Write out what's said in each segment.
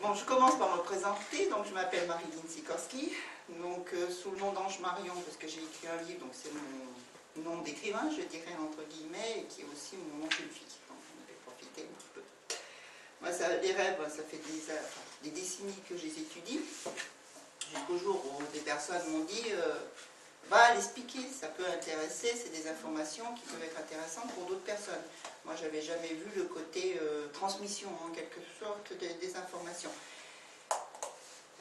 Bon, je commence par me présenter. Donc, je m'appelle Marilyn Sikorski, donc sous le nom d'Ange Marion, parce que j'ai écrit un livre, donc c'est mon nom d'écrivain, je dirais entre guillemets, et qui est aussi mon nom de fille. Donc, j'en ai profité un petit peu. Moi, les rêves, ça fait des décennies que je les étudie, jusqu'au jour où des personnes m'ont dit va l'expliquer, ça peut intéresser, c'est des informations qui peuvent être intéressantes pour d'autres personnes. Moi, je n'avais jamais vu le côté transmission, en quelque sorte, des informations.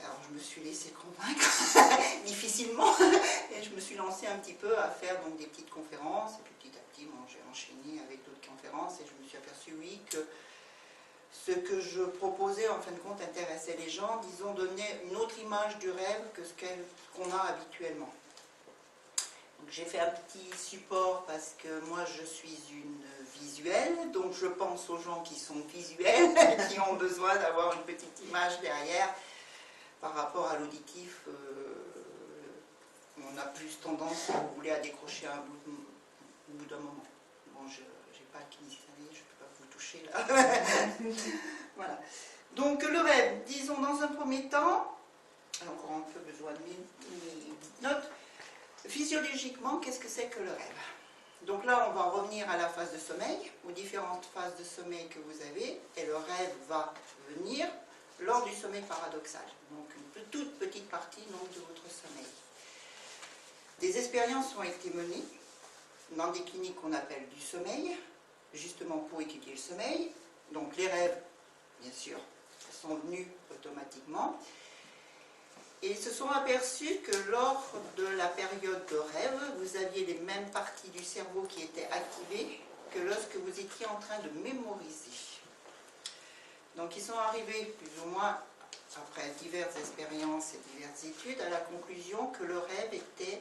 Alors, je me suis laissée convaincre, difficilement, et je me suis lancée un petit peu à faire donc, des petites conférences, et puis petit à petit, bon, j'ai enchaîné avec d'autres conférences, et je me suis aperçue, oui, que ce que je proposais, en fin de compte, intéressait les gens, disons, donner une autre image du rêve que ce qu'on a habituellement. J'ai fait un petit support parce que moi je suis une visuelle, donc je pense aux gens qui sont visuels, qui ont besoin d'avoir une petite image derrière par rapport à l'auditif. On a plus tendance, si vous voulez, à décrocher un bout d'un moment. Bon, je n'ai pas le kinésithérapeute, je ne peux pas vous toucher là. Voilà. Donc le rêve, disons dans un premier temps, encore un peu besoin de mes notes. Physiologiquement, qu'est-ce que c'est que le rêve? Donc là, on va en revenir à la phase de sommeil, aux différentes phases de sommeil que vous avez, et le rêve va venir lors du sommeil paradoxal. Donc une toute petite partie donc, de votre sommeil. Des expériences ont été menées dans des cliniques qu'on appelle du sommeil, justement pour étudier le sommeil. Donc les rêves, bien sûr, sont venus automatiquement. Et ils se sont aperçus que lors de la période de rêve, vous aviez les mêmes parties du cerveau qui étaient activées que lorsque vous étiez en train de mémoriser. Donc ils sont arrivés plus ou moins, après diverses expériences et diverses études, à la conclusion que le rêve était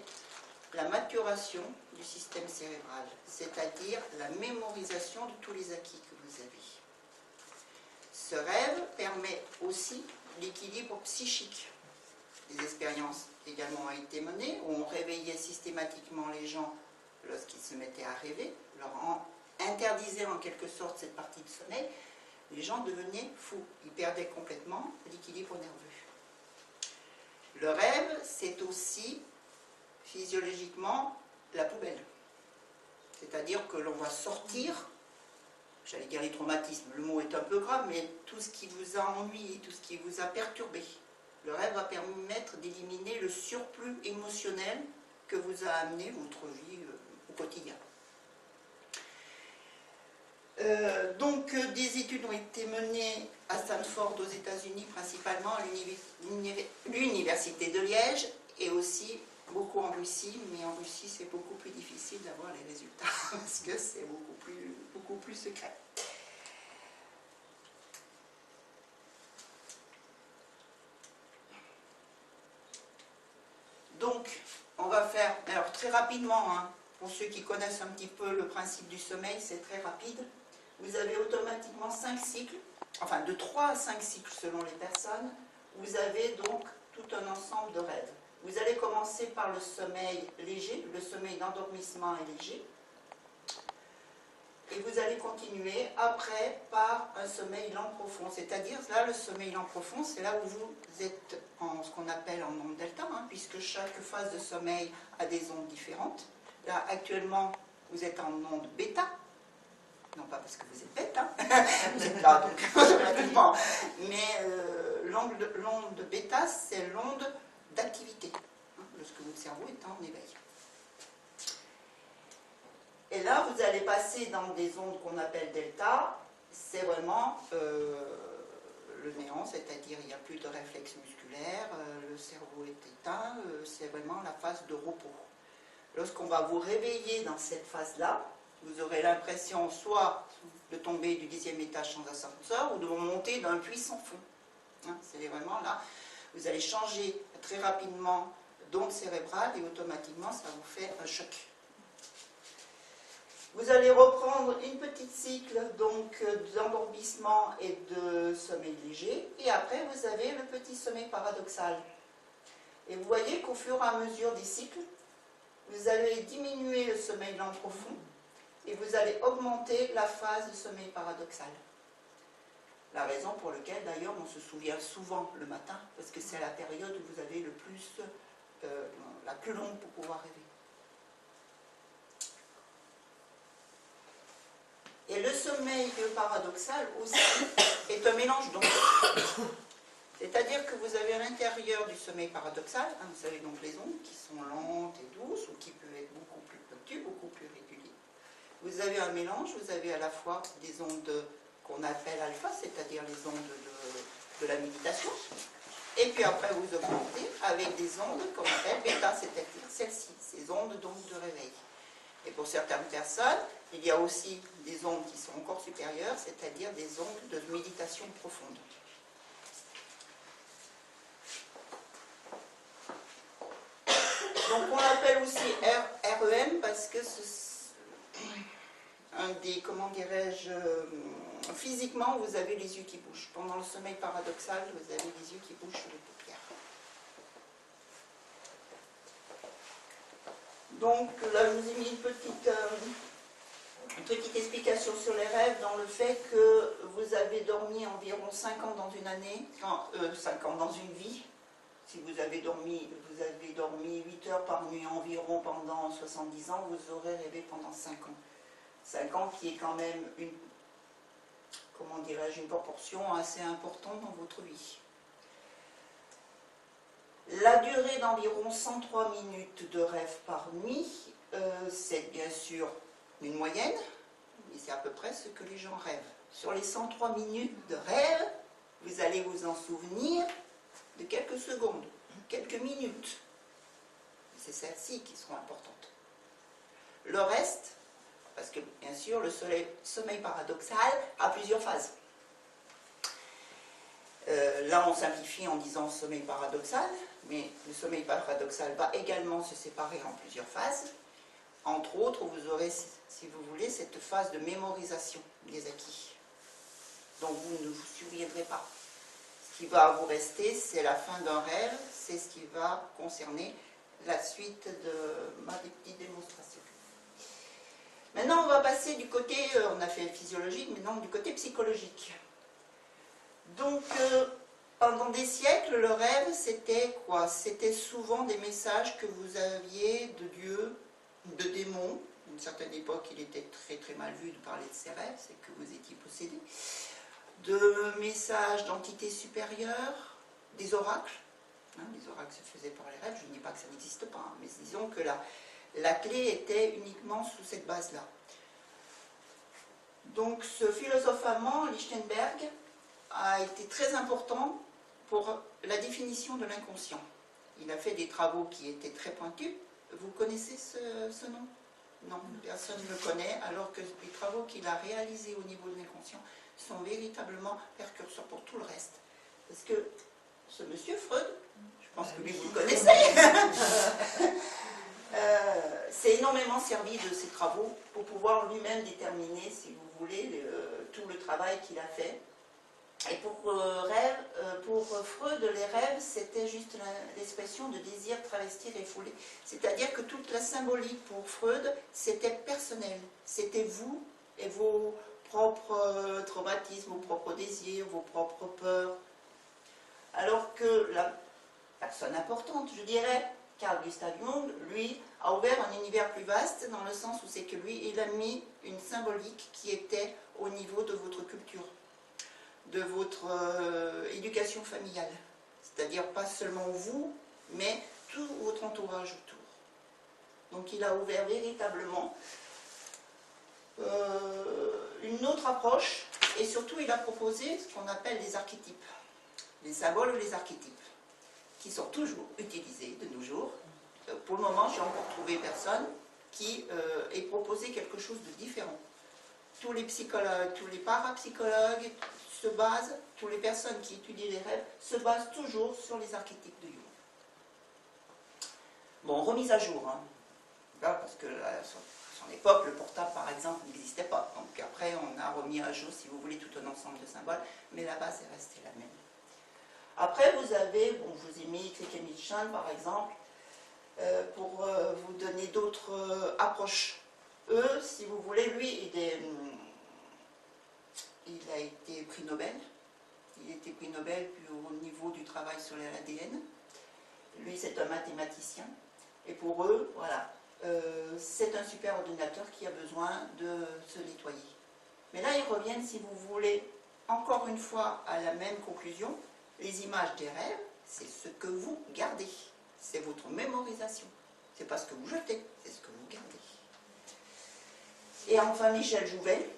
la maturation du système cérébral, c'est-à-dire la mémorisation de tous les acquis que vous avez. Ce rêve permet aussi l'équilibre psychique. Des expériences également ont été menées, où on réveillait systématiquement les gens lorsqu'ils se mettaient à rêver, leur interdisait en quelque sorte cette partie de sommeil, les gens devenaient fous, ils perdaient complètement l'équilibre nerveux. Le rêve, c'est aussi physiologiquement la poubelle, c'est-à-dire que l'on va sortir, j'allais dire les traumatismes, le mot est un peu grave, mais tout ce qui vous a ennuyé, tout ce qui vous a perturbé. Le rêve va permettre d'éliminer le surplus émotionnel que vous a amené votre vie au quotidien. Donc des études ont été menées à Stanford aux États-Unis, principalement à l'université de Liège, et aussi beaucoup en Russie, mais en Russie c'est beaucoup plus difficile d'avoir les résultats, parce que c'est beaucoup plus secret. Donc, on va faire, alors très rapidement, hein, pour ceux qui connaissent un petit peu le principe du sommeil, c'est très rapide. Vous avez automatiquement 5 cycles, enfin de 3 à 5 cycles selon les personnes. Vous avez donc tout un ensemble de rêves. Vous allez commencer par le sommeil léger, le sommeil d'endormissement est léger. Et vous allez continuer après par un sommeil lent profond. C'est-à-dire, là, le sommeil lent profond, c'est là où vous êtes en ce qu'on appelle en onde delta, hein, puisque chaque phase de sommeil a des ondes différentes. Là, actuellement, vous êtes en onde bêta. Non pas parce que vous êtes bête, hein. Vous êtes là, donc, automatiquement. Mais l'onde bêta, c'est l'onde d'activité, hein, lorsque votre cerveau est en éveil. Et là, vous allez passer dans des ondes qu'on appelle delta, c'est vraiment le néant, c'est-à-dire il n'y a plus de réflexe musculaire, le cerveau est éteint, c'est vraiment la phase de repos. Lorsqu'on va vous réveiller dans cette phase-là, vous aurez l'impression soit de tomber du 10e étage sans ascenseur ou de monter d'un puits sans fond. Hein, c'est vraiment là, vous allez changer très rapidement d'onde cérébrale et automatiquement ça vous fait un choc. Vous allez reprendre une petite cycle donc d'endormissement et de sommeil léger, et après vous avez le petit sommeil paradoxal. Et vous voyez qu'au fur et à mesure des cycles, vous allez diminuer le sommeil lent profond et vous allez augmenter la phase de sommeil paradoxal. La raison pour laquelle, d'ailleurs, on se souvient souvent le matin, parce que c'est la période où vous avez le plus, la plus longue pour pouvoir rêver. Et le sommeil paradoxal aussi est un mélange donc. C'est-à-dire que vous avez à l'intérieur du sommeil paradoxal, hein, vous savez donc les ondes qui sont lentes et douces, ou qui peuvent être beaucoup plus pointues, beaucoup plus régulières. Vous avez un mélange, vous avez à la fois des ondes qu'on appelle alpha, c'est-à-dire les ondes de la méditation, et puis après vous augmentez avec des ondes qu'on appelle bêta, c'est-à-dire celles-ci, ces ondes donc de réveil. Et pour certaines personnes, il y a aussi des ondes qui sont encore supérieures, c'est-à-dire des ondes de méditation profonde. Donc on l'appelle aussi REM parce que c'est un des, comment dirais-je, physiquement vous avez les yeux qui bougent. Pendant le sommeil paradoxal, vous avez les yeux qui bougent sur les paupières. Donc là je vous ai mis une petite explication sur les rêves dans le fait que vous avez dormi environ 5 ans dans une année, 5 ans dans une vie. Si vous avez dormi 8 heures par nuit environ pendant 70 ans, vous aurez rêvé pendant 5 ans. 5 ans qui est quand même une, comment dirais-je, une proportion assez importante dans votre vie. La durée d'environ 103 minutes de rêve par nuit, c'est bien sûr une moyenne, mais c'est à peu près ce que les gens rêvent. Sur les 103 minutes de rêve, vous allez vous en souvenir de quelques secondes, quelques minutes. C'est celles-ci qui seront importantes. Le reste, parce que bien sûr le sommeil paradoxal a plusieurs phases. Là on simplifie en disant sommeil paradoxal, mais le sommeil paradoxal va également se séparer en plusieurs phases. Entre autres, vous aurez, si vous voulez, cette phase de mémorisation des acquis. Donc vous ne vous souviendrez pas. Ce qui va vous rester, c'est la fin d'un rêve, c'est ce qui va concerner la suite de ma petite démonstration. Maintenant, on va passer du côté, on a fait physiologique, maintenant du côté psychologique. Donc, pendant des siècles, le rêve, c'était quoi? C'était souvent des messages que vous aviez de Dieu, de démons. À une certaine époque, il était très très mal vu de parler de ces rêves, c'est que vous étiez possédé. De messages d'entités supérieures, des oracles. Hein, les oracles se faisaient par les rêves, je ne dis pas que ça n'existe pas, hein, mais disons que la clé était uniquement sous cette base-là. Donc ce philosophe allemand, Lichtenberg, a été très important pour la définition de l'inconscient. Il a fait des travaux qui étaient très pointus. Vous connaissez ce nom? Non, personne ne le connaît, alors que les travaux qu'il a réalisés au niveau de l'inconscient sont véritablement précurseurs pour tout le reste. Parce que ce monsieur Freud, je pense que lui vous le connaissez, s'est énormément servi de ses travaux pour pouvoir lui-même déterminer, si vous voulez, tout le travail qu'il a fait. Et pour Freud, les rêves, c'était juste l'expression de désir travesti refoulé. C'est-à-dire que toute la symbolique pour Freud, c'était personnel. C'était vous et vos propres traumatismes, vos propres désirs, vos propres peurs. Alors que la personne importante, je dirais, Carl Gustav Jung, lui, a ouvert un univers plus vaste, dans le sens où c'est que lui, il a mis une symbolique qui était au niveau de votre culture, de votre éducation familiale. C'est-à-dire pas seulement vous, mais tout votre entourage autour. Donc il a ouvert véritablement une autre approche, et surtout il a proposé ce qu'on appelle des archétypes, les symboles ou les archétypes, qui sont toujours utilisés de nos jours. Pour le moment, j'ai encore trouvé personne qui ait proposé quelque chose de différent. Tous les psychologues, tous les parapsychologues se basent, toutes les personnes qui étudient les rêves se basent toujours sur les archétypes de Jung. Bon, remise à jour, hein. Là, parce que à son époque, le portable par exemple n'existait pas. Donc après, on a remis à jour, si vous voulez, tout un ensemble de symboles, mais la base est restée la même. Après, vous avez, bon, je vous ai mis Krikemichan par exemple, pour vous donner d'autres approches. Eux, si vous voulez, lui, il a été prix Nobel, été prix Nobel puis au niveau du travail sur l'ADN. Lui, c'est un mathématicien. Et pour eux, voilà, c'est un super ordinateur qui a besoin de se nettoyer. Mais là, ils reviennent, si vous voulez, encore une fois à la même conclusion. Les images des rêves, c'est ce que vous gardez. C'est votre mémorisation. C'est pas ce que vous jetez, c'est ce que vous gardez. Et enfin, Michel Jouvet.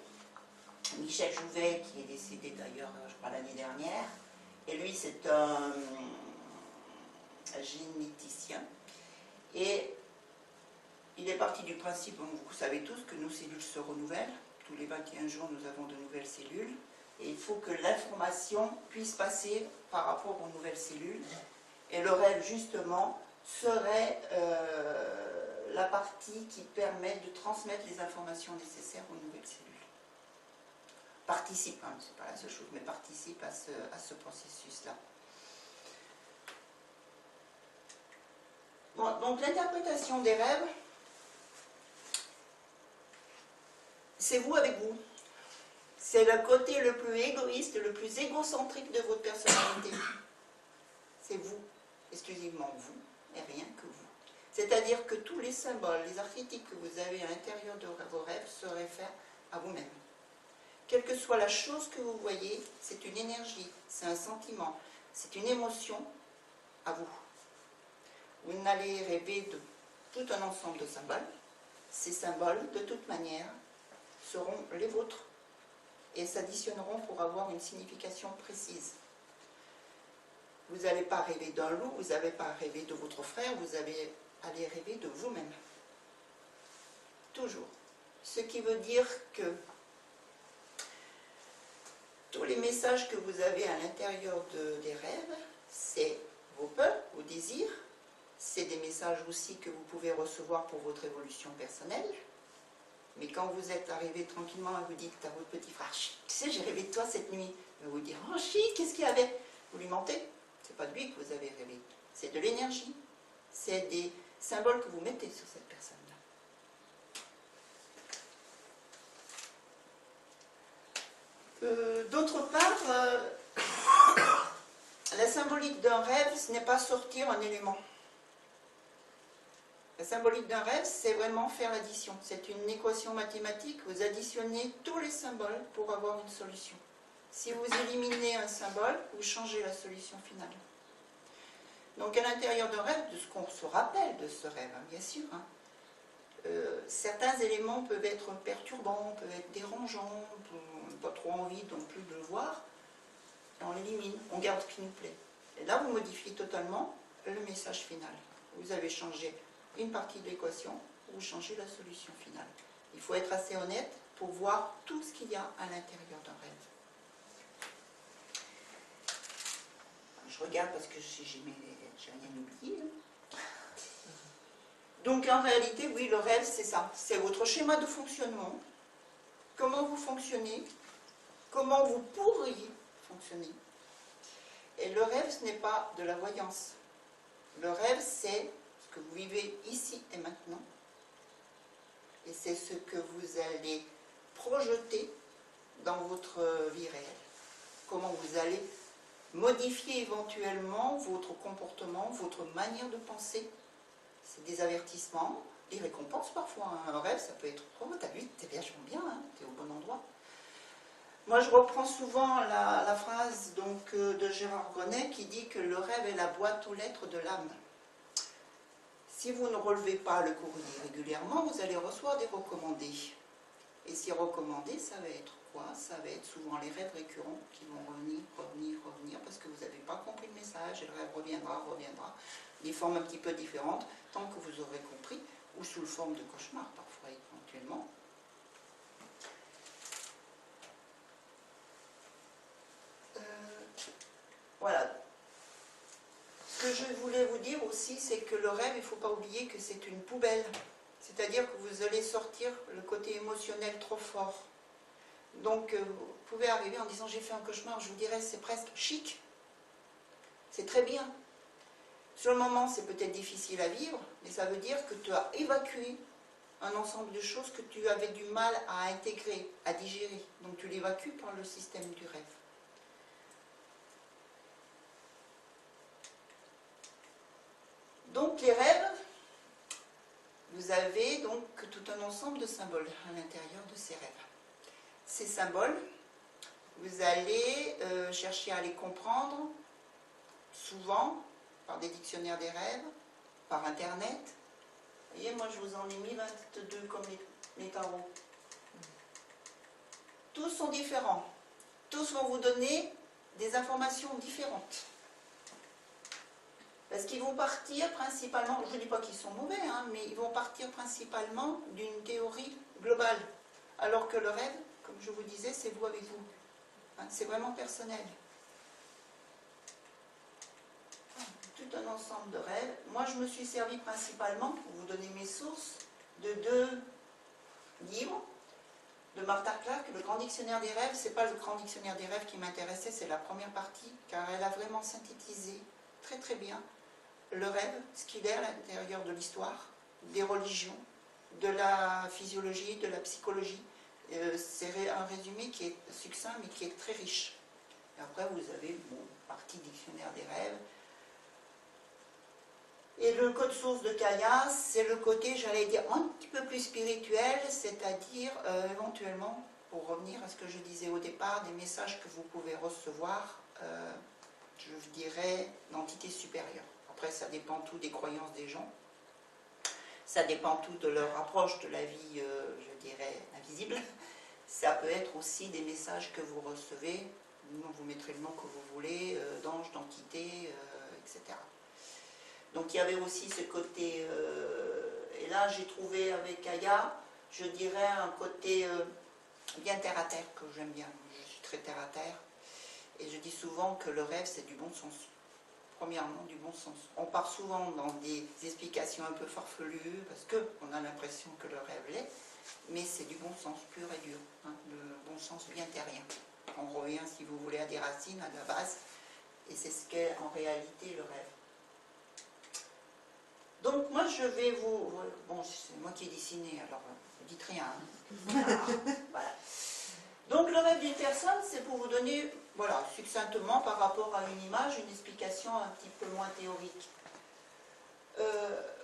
Michel Jouvet, qui est décédé d'ailleurs, je crois, l'année dernière. Et lui, c'est un généticien. Et il est parti du principe, vous savez tous, que nos cellules se renouvellent. Tous les 21 jours, nous avons de nouvelles cellules. Et il faut que l'information puisse passer par rapport aux nouvelles cellules. Et le rêve, justement, serait la partie qui permet de transmettre les informations nécessaires aux nouvelles cellules. Participe, hein, c'est pas la seule chose, mais participe à ce processus-là. Bon, donc l'interprétation des rêves, c'est vous avec vous. C'est le côté le plus égoïste, le plus égocentrique de votre personnalité. C'est vous, exclusivement vous, et rien que vous. C'est-à-dire que tous les symboles, les archétypes que vous avez à l'intérieur de vos rêves se réfèrent à vous-même. Quelle que soit la chose que vous voyez, c'est une énergie, c'est un sentiment, c'est une émotion à vous. Vous n'allez rêver de tout un ensemble de symboles. Ces symboles, de toute manière, seront les vôtres et s'additionneront pour avoir une signification précise. Vous n'allez pas rêver d'un loup, vous n'allez pas rêver de votre frère, vous allez rêver de vous-même. Toujours. Ce qui veut dire que tous les messages que vous avez à l'intérieur des rêves, c'est vos peurs, vos désirs, c'est des messages aussi que vous pouvez recevoir pour votre évolution personnelle. Mais quand vous êtes arrivé tranquillement et vous dites à votre petit frère, tu sais, j'ai rêvé de toi cette nuit, il va vous dire, oh shit, qu'est-ce qu'il y avait? Vous lui mentez, c'est pas de lui que vous avez rêvé, c'est de l'énergie, c'est des symboles que vous mettez sur cette personne-là. D'autre part, la symbolique d'un rêve, ce n'est pas sortir un élément. La symbolique d'un rêve, c'est vraiment faire l'addition. C'est une équation mathématique, vous additionnez tous les symboles pour avoir une solution. Si vous éliminez un symbole, vous changez la solution finale. Donc à l'intérieur d'un rêve, de ce qu'on se rappelle de ce rêve, hein, bien sûr, hein, certains éléments peuvent être perturbants, peuvent être dérangeants, on n'a pas trop envie non plus de le voir, et on l'élimine, on garde ce qui nous plaît. Et là, vous modifiez totalement le message final. Vous avez changé une partie de l'équation, vous changez la solution finale. Il faut être assez honnête pour voir tout ce qu'il y a à l'intérieur d'un rêve. Je regarde parce que j'ai rien oublié. Donc en réalité, oui, le rêve, c'est ça. C'est votre schéma de fonctionnement. Comment vous fonctionnez, comment vous pourriez fonctionner. Et le rêve, ce n'est pas de la voyance. Le rêve, c'est ce que vous vivez ici et maintenant. Et c'est ce que vous allez projeter dans votre vie réelle. Comment vous allez modifier éventuellement votre comportement, votre manière de penser. C'est des avertissements, des récompenses parfois. Un rêve, ça peut être « Oh, t'as vu, t'es vachement bien, hein, t'es au bon endroit ». Moi, je reprends souvent la phrase donc, de Gérard Grenet qui dit que le rêve est la boîte aux lettres de l'âme. Si vous ne relevez pas le courrier régulièrement, vous allez recevoir des recommandés. Et ces recommandés, ça va être quoi? Ça va être souvent les rêves récurrents qui vont revenir, parce que vous n'avez pas compris le message, et le rêve reviendra, des formes un petit peu différentes, tant que vous aurez compris, ou sous forme de cauchemar parfois éventuellement. Voilà. Ce que je voulais vous dire aussi, c'est que le rêve, il ne faut pas oublier que c'est une poubelle. C'est-à-dire que vous allez sortir le côté émotionnel trop fort. Donc, vous pouvez arriver en disant « j'ai fait un cauchemar », je vous dirais c'est presque chic. C'est très bien. Sur le moment, c'est peut-être difficile à vivre, mais ça veut dire que tu as évacué un ensemble de choses que tu avais du mal à intégrer, à digérer. Donc, tu l'évacues par le système du rêve. Donc les rêves, vous avez donc tout un ensemble de symboles à l'intérieur de ces rêves. Ces symboles, vous allez chercher à les comprendre, souvent par des dictionnaires des rêves, par internet. Vous voyez, moi je vous en ai mis 22 comme les tarots. Tous sont différents. Tous vont vous donner des informations différentes. Parce qu'ils vont partir principalement, je ne dis pas qu'ils sont mauvais, hein, mais ils vont partir principalement d'une théorie globale. Alors que le rêve, comme je vous disais, c'est vous avec vous. Hein, c'est vraiment personnel. Tout un ensemble de rêves. Moi, je me suis servi principalement, pour vous donner mes sources, de 2 livres de Martha Clark, le Grand Dictionnaire des rêves. C'est pas le Grand Dictionnaire des rêves qui m'intéressait, c'est la première partie, car elle a vraiment synthétisé très très bien le rêve, ce qu'il est à l'intérieur de l'histoire, des religions, de la physiologie, de la psychologie. C'est un résumé qui est succinct mais qui est très riche. Et après vous avez partie dictionnaire des rêves. Et le code source de Kaya, c'est le côté, j'allais dire, un petit peu plus spirituel, c'est-à-dire éventuellement, pour revenir à ce que je disais au départ, des messages que vous pouvez recevoir, je dirais, d'entités supérieures. Après, ça dépend tout des croyances des gens. Ça dépend tout de leur approche de la vie, je dirais, invisible. Ça peut être aussi des messages que vous recevez, vous mettrez le nom que vous voulez, d'anges, d'entités, etc. Donc il y avait aussi ce côté, et là j'ai trouvé avec Aya, je dirais un côté bien terre à terre que j'aime bien. Je suis très terre à terre. Et je dis souvent que le rêve c'est du bon sens. Premièrement, du bon sens. On part souvent dans des explications un peu farfelues parce qu'on a l'impression que le rêve l'est, mais c'est du bon sens pur et dur, hein, le bon sens bien terrien. On revient, si vous voulez, à des racines, à la base, et c'est ce qu'est en réalité le rêve. Donc moi je vais vous... Bon, c'est moi qui ai dessiné, alors ne dites rien. Hein. Voilà. Donc le rêve d'une personne, c'est pour vous donner, voilà, succinctement par rapport à une image, une explication un petit peu moins théorique. Vous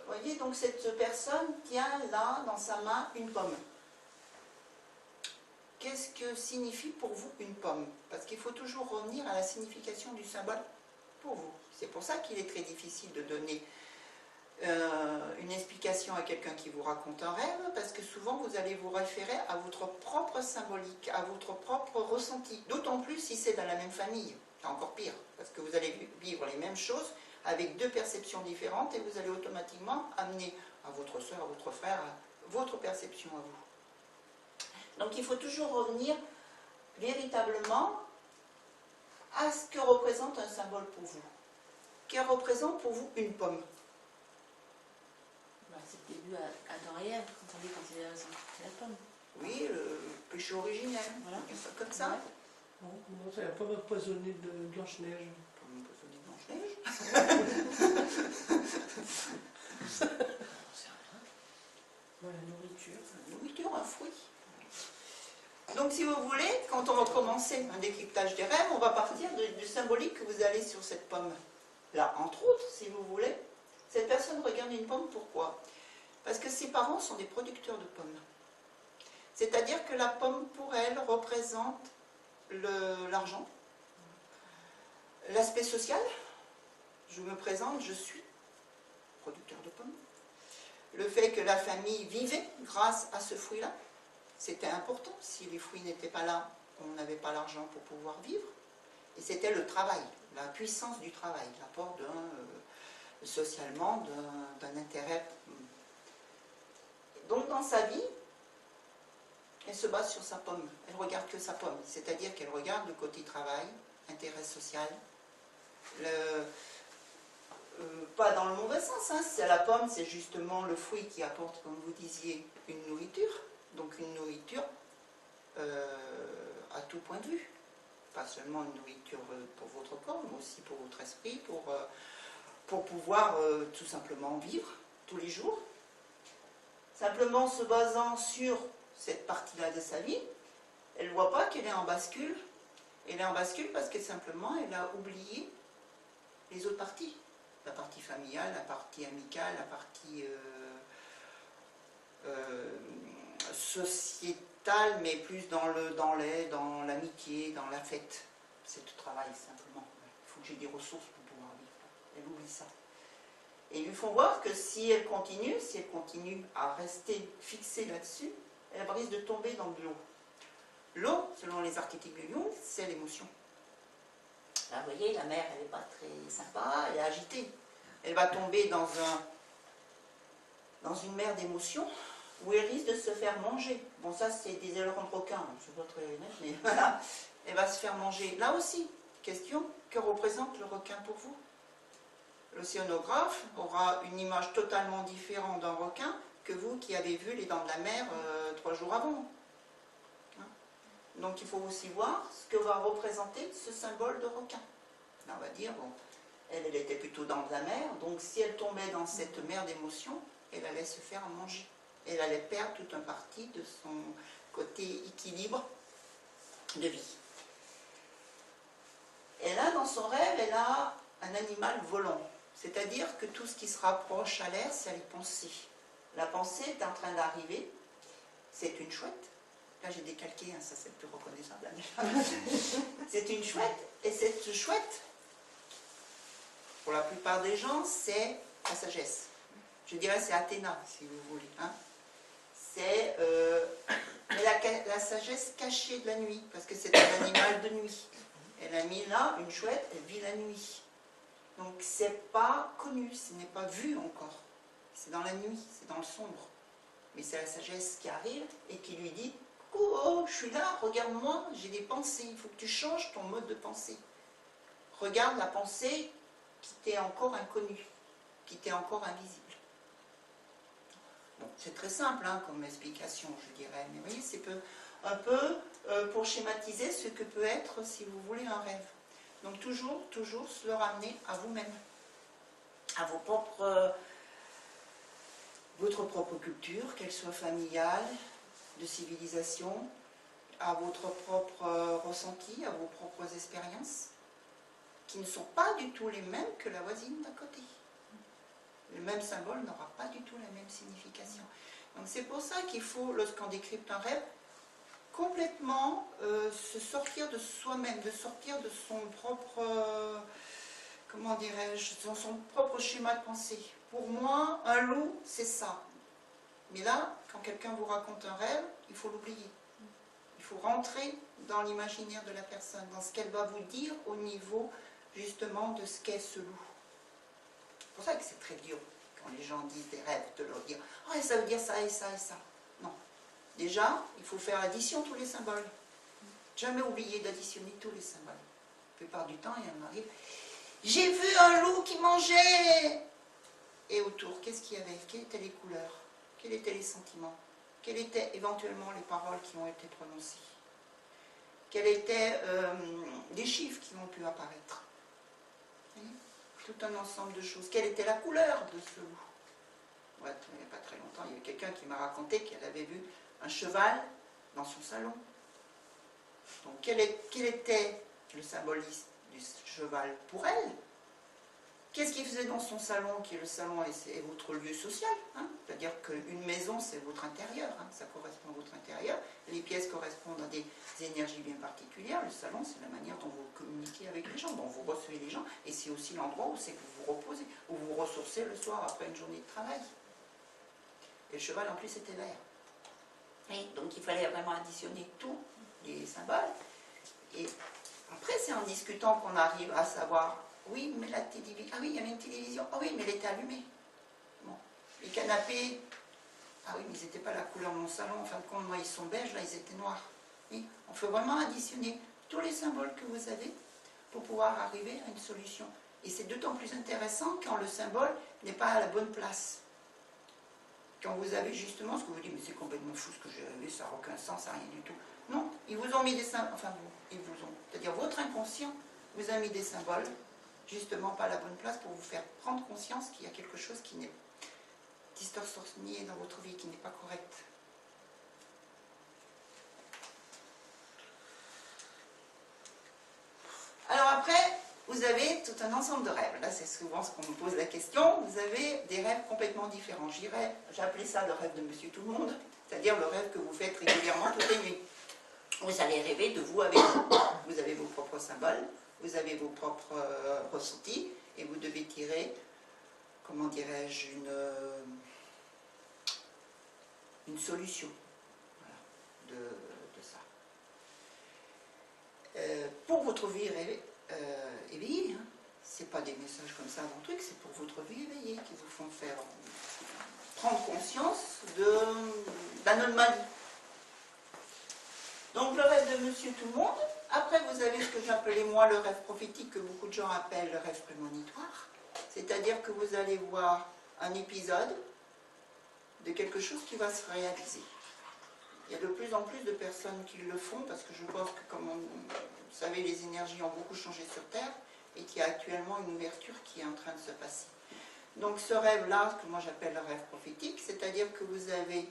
voyez, donc cette personne tient là, dans sa main, une pomme. Qu'est-ce que signifie pour vous une pomme? Parce qu'il faut toujours revenir à la signification du symbole pour vous. C'est pour ça qu'il est très difficile de donner une explication à quelqu'un qui vous raconte un rêve, parce que souvent vous allez vous référer à votre propre symbolique, à votre propre ressenti, d'autant plus si c'est dans la même famille, c'est encore pire, parce que vous allez vivre les mêmes choses avec 2 perceptions différentes et vous allez automatiquement amener à votre soeur, à votre frère, votre perception à vous. Donc il faut toujours revenir véritablement à ce que représente un symbole pour vous. Que représente pour vous une pomme? C'est le début à Adam et Ève, quand on dit quand il a sorti la pomme. Oui, le péché originel, voilà, comme ça. Ouais. Non, c'est la pomme empoisonnée de Blanche-Neige. Pomme empoisonnée de Blanche-Neige. Ouais, la nourriture. La nourriture, un fruit. Donc si vous voulez, quand on va commencer un décryptage des rêves, on va partir du symbolique que vous avez sur cette pomme. Là, entre autres, si vous voulez, cette personne regarde une pomme, pourquoi? Parce que ses parents sont des producteurs de pommes. C'est-à-dire que la pomme, pour elle, représente l'argent, l'aspect social. Je me présente, je suis producteur de pommes. Le fait que la famille vivait grâce à ce fruit-là, c'était important. Si les fruits n'étaient pas là, on n'avait pas l'argent pour pouvoir vivre. Et c'était le travail, la puissance du travail, l'apport socialement d'un intérêt. Donc dans sa vie, elle se base sur sa pomme. Elle regarde que sa pomme. C'est-à-dire qu'elle regarde le côté travail, intérêt social. Pas dans le mauvais sens, hein. La pomme, c'est justement le fruit qui apporte, comme vous disiez, une nourriture. Donc une nourriture à tout point de vue. Pas seulement une nourriture pour votre corps, mais aussi pour votre esprit, pour pouvoir tout simplement vivre tous les jours. Simplement se basant sur cette partie-là de sa vie, elle ne voit pas qu'elle est en bascule. Elle est en bascule parce que simplement elle a oublié les autres parties. la partie familiale, la partie amicale, la partie sociétale, mais plus dans l'amitié, dans la fête. C'est le travail, simplement. Il faut que j'ai des ressources pour pouvoir vivre. Elle oublie ça. Et ils lui font voir que si elle continue à rester fixée là-dessus, elle risque de tomber dans de l'eau. L'eau, selon les archétypes de Jung, c'est l'émotion. Là, vous voyez, la mère, elle n'est pas très sympa, elle est agitée. Elle va tomber dans une mer d'émotions où elle risque de se faire manger. Bon, ça, c'est des ailerons de requin, je ne suis pas très net, mais voilà. Elle va se faire manger. Là aussi, question, que représente le requin pour vous? L'océanographe aura une image totalement différente d'un requin que vous qui avez vu les dents de la mer 3 jours avant. Hein? Donc il faut aussi voir ce que va représenter ce symbole de requin. Là, on va dire, bon, elle était plutôt dans de la mer, donc si elle tombait dans cette mer d'émotions, elle allait se faire manger. Elle allait perdre toute une partie de son côté équilibre de vie. Et là, dans son rêve, elle a un animal volant. C'est-à-dire que tout ce qui se rapproche à l'air, c'est les pensées. La pensée est en train d'arriver. C'est une chouette. Là, j'ai décalqué, hein, ça c'est plus reconnaissable. C'est une chouette. Et cette chouette, pour la plupart des gens, c'est la sagesse. Je dirais c'est Athéna, si vous voulez. Hein. C'est la sagesse cachée de la nuit, parce que c'est un animal de nuit. Elle a mis là une chouette, elle vit la nuit. Donc c'est pas connu, ce n'est pas vu encore. C'est dans la nuit, c'est dans le sombre. Mais c'est la sagesse qui arrive et qui lui dit « Oh, je suis là, regarde-moi, j'ai des pensées, il faut que tu changes ton mode de pensée. Regarde la pensée qui t'est encore inconnue, qui t'est encore invisible. » Bon, c'est très simple hein, comme explication, je dirais. Mais vous voyez, c'est un peu pour schématiser ce que peut être, si vous voulez, un rêve. Donc toujours se le ramener à vous-même, à votre propre culture, qu'elle soit familiale, de civilisation, à votre propre ressenti, à vos propres expériences, qui ne sont pas du tout les mêmes que la voisine d'à côté. Le même symbole n'aura pas du tout la même signification. Donc c'est pour ça qu'il faut, lorsqu'on décrypte un rêve, complètement se sortir de soi-même, de sortir de son propre, comment dirais-je, son propre schéma de pensée. Pour moi, un loup, c'est ça. Mais là, quand quelqu'un vous raconte un rêve, il faut l'oublier. Il faut rentrer dans l'imaginaire de la personne, dans ce qu'elle va vous dire au niveau, justement, de ce qu'est ce loup. C'est pour ça que c'est très dur, quand les gens disent des rêves, de leur dire « Ah, ça veut dire ça et ça et ça ». Non. Déjà, il faut faire addition tous les symboles. Jamais oublier d'additionner tous les symboles. La plupart du temps, il y en arrive. J'ai vu un loup qui mangeait. Et autour, qu'est-ce qu'il y avait? Quelles étaient les couleurs? Quels étaient les sentiments? Quelles étaient éventuellement les paroles qui ont été prononcées? Quels étaient les chiffres qui ont pu apparaître? Tout un ensemble de choses. Quelle était la couleur de ce loup? Ouais, il n'y a pas très longtemps, il y a quelqu'un qui m'a raconté qu'elle avait vu un cheval dans son salon. Donc quel était le symbolisme du cheval pour elle? Qu'est-ce qu'il faisait dans son salon, qui est le salon et votre lieu social hein? C'est-à-dire qu'une maison, c'est votre intérieur, hein? Ça correspond à votre intérieur. Les pièces correspondent à des énergies bien particulières. Le salon, c'est la manière dont vous communiquez avec les gens, dont vous recevez les gens. Et c'est aussi l'endroit où c'est que vous vous reposez, où vous vous ressourcez le soir après une journée de travail. Et le cheval, en plus, était vert. Et donc, il fallait vraiment additionner tous les symboles. Et après, c'est en discutant qu'on arrive à savoir... Oui, mais la télévision... Ah oui, il y avait une télévision. Ah oui, mais elle était allumée. Bon. Les canapés... Ah oui, mais ils n'étaient pas la couleur de mon salon. En fin de compte, moi, ils sont beiges, là, ils étaient noirs. Oui, on fait vraiment additionner tous les symboles que vous avez pour pouvoir arriver à une solution. Et c'est d'autant plus intéressant quand le symbole n'est pas à la bonne place. Quand vous avez justement ce que vous dites, mais c'est complètement fou ce que j'ai rêvé, ça n'a aucun sens, ça n'a rien du tout. Non, ils vous ont mis des symboles, enfin ils vous ont, c'est-à-dire votre inconscient vous a mis des symboles, justement pas à la bonne place pour vous faire prendre conscience qu'il y a quelque chose qui n'est distorsionné dans votre vie, qui n'est pas correct. Alors après, vous vous avez tout un ensemble de rêves. Là, c'est souvent ce qu'on me pose la question. Vous avez des rêves complètement différents. J'ai appelé ça le rêve de Monsieur Tout-le-Monde, c'est-à-dire le rêve que vous faites régulièrement toutes les nuits. Vous allez rêver de vous avec vous. Vous avez vos propres symboles, vous avez vos propres ressentis, et vous devez tirer, comment dirais-je, une solution, voilà, de ça. Pour votre vie éveillée, hein, c'est pas des messages comme ça dans le truc, c'est pour votre vie éveillée qui vous font prendre conscience d'anomalie. Donc le rêve de Monsieur Tout-le-Monde. Après, vous avez ce que j'appelais moi le rêve prophétique, que beaucoup de gens appellent le rêve prémonitoire. C'est-à-dire que vous allez voir un épisode de quelque chose qui va se réaliser. Il y a de plus en plus de personnes qui le font, parce que je pense que, comme vous savez, les énergies ont beaucoup changé sur Terre, et qu'il y a actuellement une ouverture qui est en train de se passer. Donc ce rêve-là, ce que moi j'appelle le rêve prophétique, c'est-à-dire que vous allez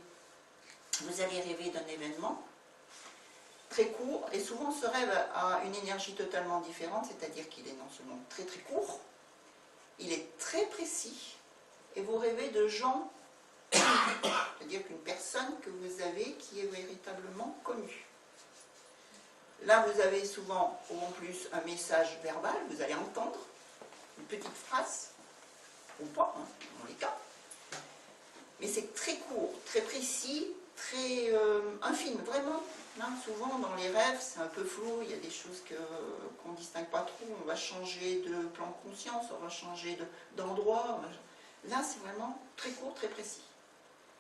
rêver d'un événement très court, et souvent ce rêve a une énergie totalement différente, c'est-à-dire qu'il est non seulement très très court, il est très précis, et vous rêvez de gens, c'est-à-dire qu'une personne que vous avez qui est véritablement connue. Là, vous avez souvent, en plus, un message verbal, vous allez entendre une petite phrase, ou pas, hein, dans les cas, mais c'est très court, très précis, très infime, vraiment. Hein, souvent, dans les rêves, c'est un peu flou, il y a des choses qu'on ne distingue pas trop, on va changer de plan de conscience, on va changer d'endroit. Là, c'est vraiment très court, très précis.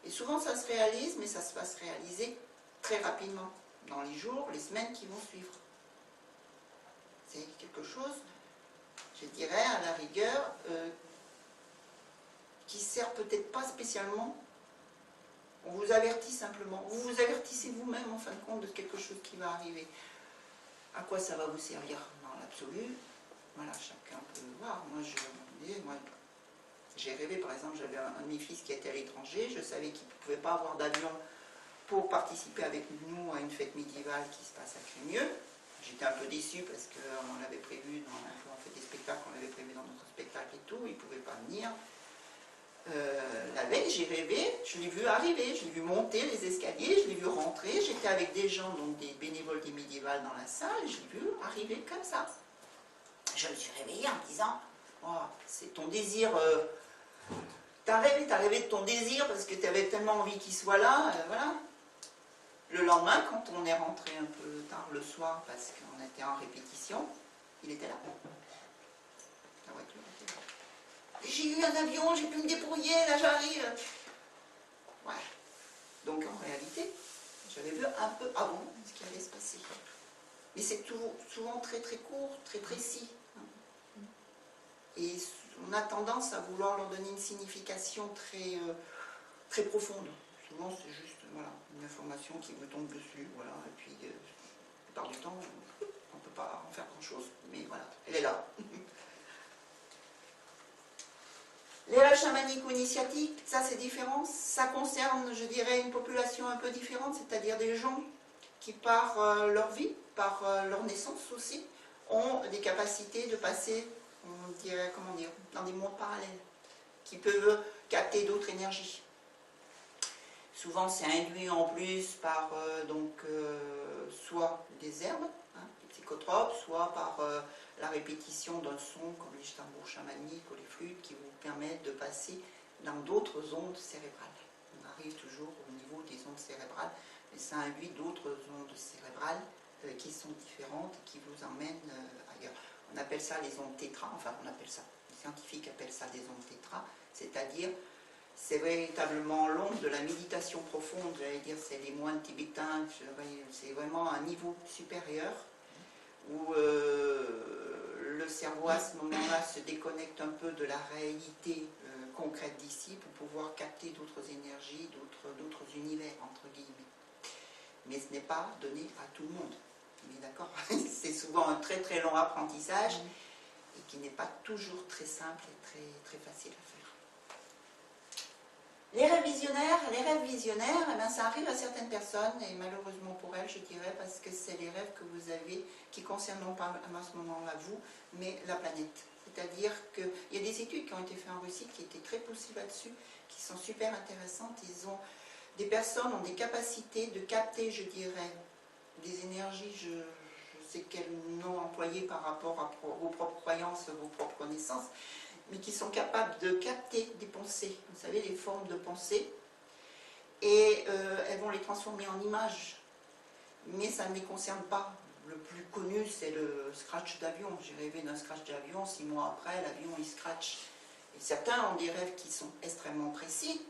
Et souvent, ça se réalise, mais ça va se réaliser très rapidement, dans les jours, les semaines qui vont suivre. C'est quelque chose, je dirais, à la rigueur, qui sert peut-être pas spécialement. On vous avertit simplement. Vous vous avertissez vous-même, en fin de compte, de quelque chose qui va arriver. À quoi ça va vous servir dans l'absolu? Voilà, chacun peut voir. Moi, j'ai rêvé, par exemple, j'avais un de mes fils qui était à l'étranger, je savais qu'il ne pouvait pas avoir d'avion pour participer avec nous à une fête médiévale qui se passe à Crémieux. J'étais un peu déçue parce qu'on l'avait prévu, on fait des spectacles, on l'avait prévu dans notre spectacle et tout, il ne pouvait pas venir. La veille, j'ai rêvé, je l'ai vu arriver, je l'ai vu monter les escaliers, je l'ai vu rentrer, j'étais avec des gens, donc des bénévoles des médiévales dans la salle, je l'ai vu arriver comme ça. Je me suis réveillée en me disant, oh, c'est ton désir, t'as rêvé de ton désir parce que tu avais tellement envie qu'il soit là, voilà. Le lendemain, quand on est rentré un peu tard le soir, parce qu'on était en répétition, il était là. La voiture était là. J'ai eu un avion, j'ai pu me débrouiller, là j'arrive. Ouais. Donc en réalité, j'avais vu un peu avant ce qui allait se passer. Mais c'est souvent très très court, très précis. Et on a tendance à vouloir leur donner une signification très, très profonde. Souvent c'est juste voilà, une information qui me tombe dessus, voilà, et puis la plupart du temps, on ne peut pas en faire grand chose, mais voilà, elle est là. Les rêves chamaniques ou initiatiques, ça c'est différent, ça concerne, je dirais, une population un peu différente, c'est-à-dire des gens qui par leur vie, par leur naissance aussi, ont des capacités de passer, on dirait, comment dire, dans des mondes parallèles, qui peuvent capter d'autres énergies. Souvent c'est induit en plus par soit des herbes, hein, des psychotropes, soit par la répétition d'un son comme les tambours chamaniques ou les flûtes qui vous permettent de passer dans d'autres ondes cérébrales. On arrive toujours au niveau des ondes cérébrales, mais ça induit d'autres ondes cérébrales qui sont différentes et qui vous emmènent ailleurs. On appelle ça les ondes tétra, enfin on appelle ça, les scientifiques appellent ça des ondes tétra, c'est-à-dire c'est véritablement l'onde de la méditation profonde, j'allais dire c'est les moines tibétains, c'est vraiment un niveau supérieur où le cerveau à ce moment-là se déconnecte un peu de la réalité concrète d'ici pour pouvoir capter d'autres énergies, d'autres univers, entre guillemets. Mais ce n'est pas donné à tout le monde. Mais d'accord, c'est souvent un très très long apprentissage et qui n'est pas toujours très simple et très, très facile à faire. Les rêves visionnaires, eh ben, ça arrive à certaines personnes, et malheureusement pour elles, je dirais, parce que c'est les rêves que vous avez qui concernent non pas à ce moment-là vous, mais la planète. C'est-à-dire qu'il y a des études qui ont été faites en Russie qui étaient très poussées là-dessus, qui sont super intéressantes. Des personnes ont des capacités de capter, je dirais, des énergies, je sais quel nom employer par rapport à vos propres croyances, vos propres connaissances, mais qui sont capables de capter des pensées, vous savez, les formes de pensée, et elles vont les transformer en images. Mais ça ne les concerne pas. Le plus connu, c'est le scratch d'avion. J'ai rêvé d'un scratch d'avion, 6 mois après, l'avion il scratch. Et certains ont des rêves qui sont extrêmement précis,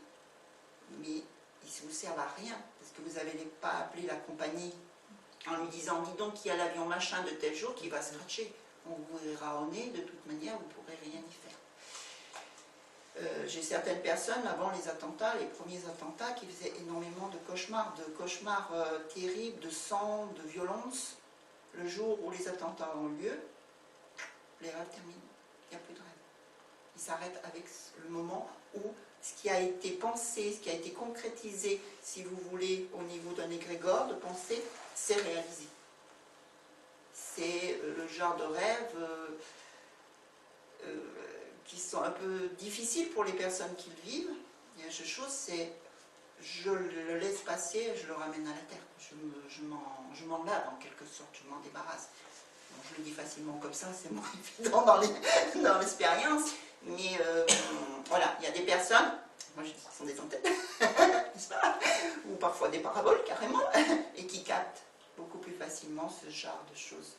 mais ils ne vous servent à rien, parce que vous n'avez pas appelé la compagnie en lui disant, dis donc, il y a l'avion machin de tel jour qui va scratcher. On vous rira au nez, de toute manière, vous ne pourrez rien y faire. J'ai certaines personnes, avant les attentats, les premiers attentats, qui faisaient énormément de cauchemars terribles, de sang, de violence. Le jour où les attentats ont lieu, les rêves terminent. Il n'y a plus de rêve. Ils s'arrêtent avec le moment où ce qui a été pensé, ce qui a été concrétisé, si vous voulez, au niveau d'un égrégore de pensée, c'est réalisé. C'est le genre de rêve qui sont un peu difficiles pour les personnes qui le vivent. Il y a une chose, c'est je le laisse passer, je le ramène à la terre. Je m'en lave en quelque sorte, je m'en débarrasse. Bon, je le dis facilement comme ça, c'est moins évident dans l'expérience. Mais voilà, il y a des personnes, moi je dis ce sont des antennes, n'est-ce pas, ou parfois des paraboles carrément, et qui captent beaucoup plus facilement ce genre de choses.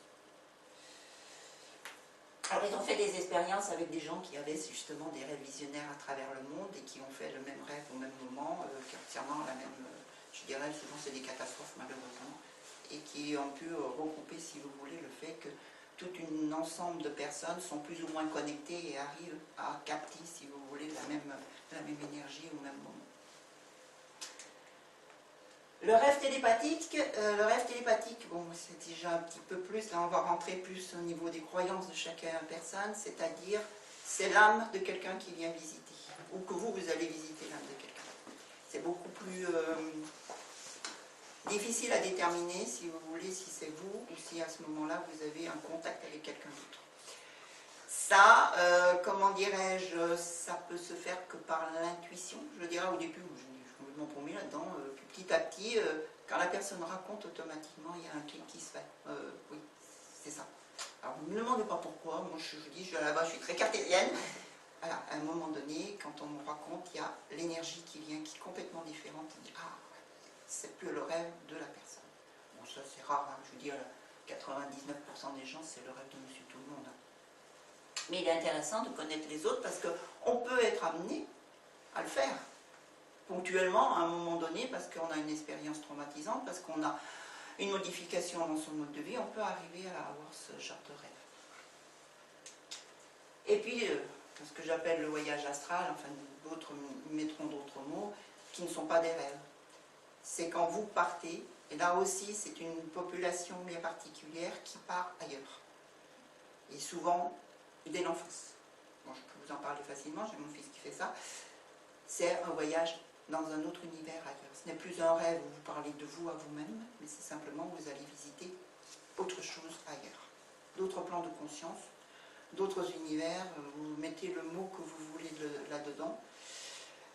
Alors ils ont fait des expériences avec des gens qui avaient justement des rêves visionnaires à travers le monde et qui ont fait le même rêve au même moment, concernant la même, je dirais souvent c'est des catastrophes malheureusement, et qui ont pu regrouper, si vous voulez, le fait que tout un ensemble de personnes sont plus ou moins connectées et arrivent à capter, si vous voulez, la même énergie au même moment. Le rêve télépathique, bon, c'est déjà un petit peu plus, là on va rentrer plus au niveau des croyances de chaque personne, c'est-à-dire, c'est l'âme de quelqu'un qui vient visiter, ou que vous allez visiter l'âme de quelqu'un. C'est beaucoup plus difficile à déterminer, si vous voulez, si c'est vous, ou si à ce moment-là vous avez un contact avec quelqu'un d'autre. Ça, comment dirais-je, ça peut se faire que par l'intuition, je dirais au début, je suis complètement paumée là-dedans, puis petit à petit, quand la personne raconte automatiquement, il y a un clic qui se fait. Oui, c'est ça. Alors, ne me demandez pas pourquoi, moi je dis, je vais là-bas, je suis très cartésienne. Voilà, à un moment donné, quand on me raconte, il y a l'énergie qui vient, qui est complètement différente, on dit, ah, c'est plus le rêve de la personne. Bon, ça c'est rare, hein, je veux dire, 99% des gens, c'est le rêve de monsieur tout le monde. Mais il est intéressant de connaître les autres parce qu'on peut être amené à le faire ponctuellement à un moment donné parce qu'on a une expérience traumatisante, parce qu'on a une modification dans son mode de vie, on peut arriver à avoir ce genre de rêve. Et puis, ce que j'appelle le voyage astral, enfin d'autres mettront d'autres mots, qui ne sont pas des rêves. C'est quand vous partez, et là aussi c'est une population bien particulière qui part ailleurs. Et souvent, dès l'enfance. Bon, je peux vous en parler facilement, j'ai mon fils qui fait ça. C'est un voyage dans un autre univers ailleurs. Ce n'est plus un rêve où vous parlez de vous à vous-même, mais c'est simplement que vous allez visiter autre chose ailleurs. D'autres plans de conscience, d'autres univers, vous mettez le mot que vous voulez là-dedans.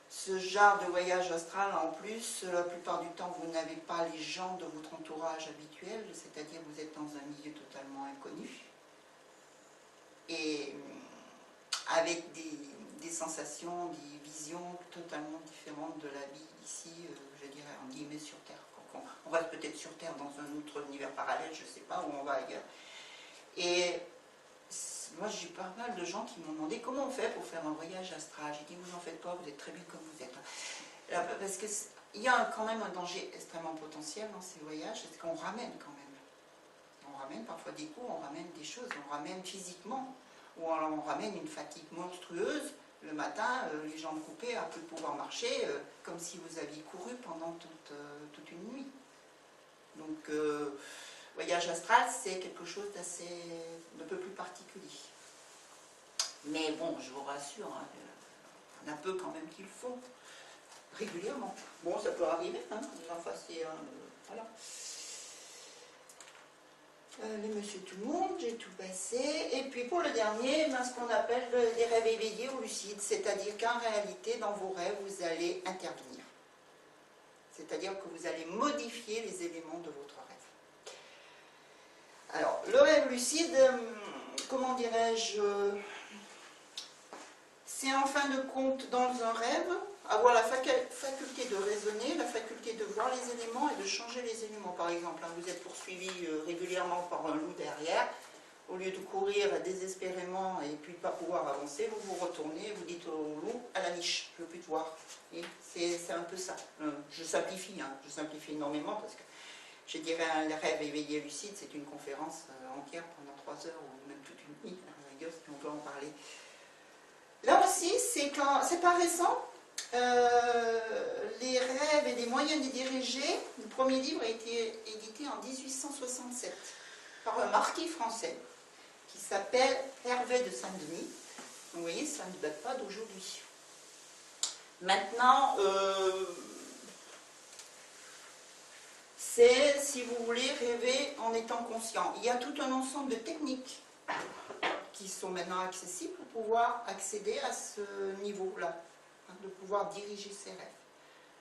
Ce genre de voyage astral, en plus, la plupart du temps, vous n'avez pas les gens de votre entourage habituel, c'est-à-dire vous êtes dans un milieu totalement inconnu. Et avec des sensations, des visions totalement différentes de la vie ici, je dirais en guillemets sur Terre. On reste peut-être sur Terre dans un autre univers parallèle, je ne sais pas, où on va ailleurs. Et moi j'ai pas mal de gens qui m'ont demandé comment on fait pour faire un voyage astral. J'ai dit vous n'en faites pas, vous êtes très bien comme vous êtes. Parce qu'il y a quand même un danger extrêmement potentiel dans ces voyages, c'est qu'on ramène quand même. On ramène parfois des coups, on ramène des choses, on ramène physiquement, ou on ramène une fatigue monstrueuse, le matin, les jambes coupées, à peu de pouvoir marcher, comme si vous aviez couru pendant toute une nuit. Donc, voyage astral, c'est quelque chose d'un peu plus particulier. Mais bon, je vous rassure, hein, il y en a peu quand même qui le font. régulièrement. Bon, ça peut arriver, hein, que vous en fassiez un. Voilà. Les monsieur tout le monde, j'ai tout passé. Et puis pour le dernier, ben, ce qu'on appelle les rêves éveillés ou lucides, c'est-à-dire qu'en réalité, dans vos rêves, vous allez intervenir. C'est-à-dire que vous allez modifier les éléments de votre rêve. Alors, le rêve lucide, comment dirais-je, c'est en fin de compte, dans un rêve, avoir la faculté de raisonner, la faculté de voir les éléments et de changer les éléments. Par exemple, hein, vous êtes poursuivi régulièrement par un loup derrière, au lieu de courir désespérément et puis de ne pas pouvoir avancer, vous vous retournez et vous dites au loup, à la niche, je ne veux plus te voir. C'est un peu ça. Je simplifie, hein, je simplifie énormément parce que je dirais un rêve éveillé lucide, c'est une conférence entière pendant 3 heures ou même toute une nuit, à la rigueur, si on peut en parler. Là aussi, c'est pas récent. Les rêves et des moyens de diriger, le premier livre a été édité en 1867 par un marquis français qui s'appelle Hervé de Saint-Denis. Vous voyez, ça ne date pas d'aujourd'hui. Maintenant, c'est, si vous voulez, rêver en étant conscient. Il y a tout un ensemble de techniques qui sont maintenant accessibles pour pouvoir accéder à ce niveau-là, hein, de pouvoir diriger ses rêves.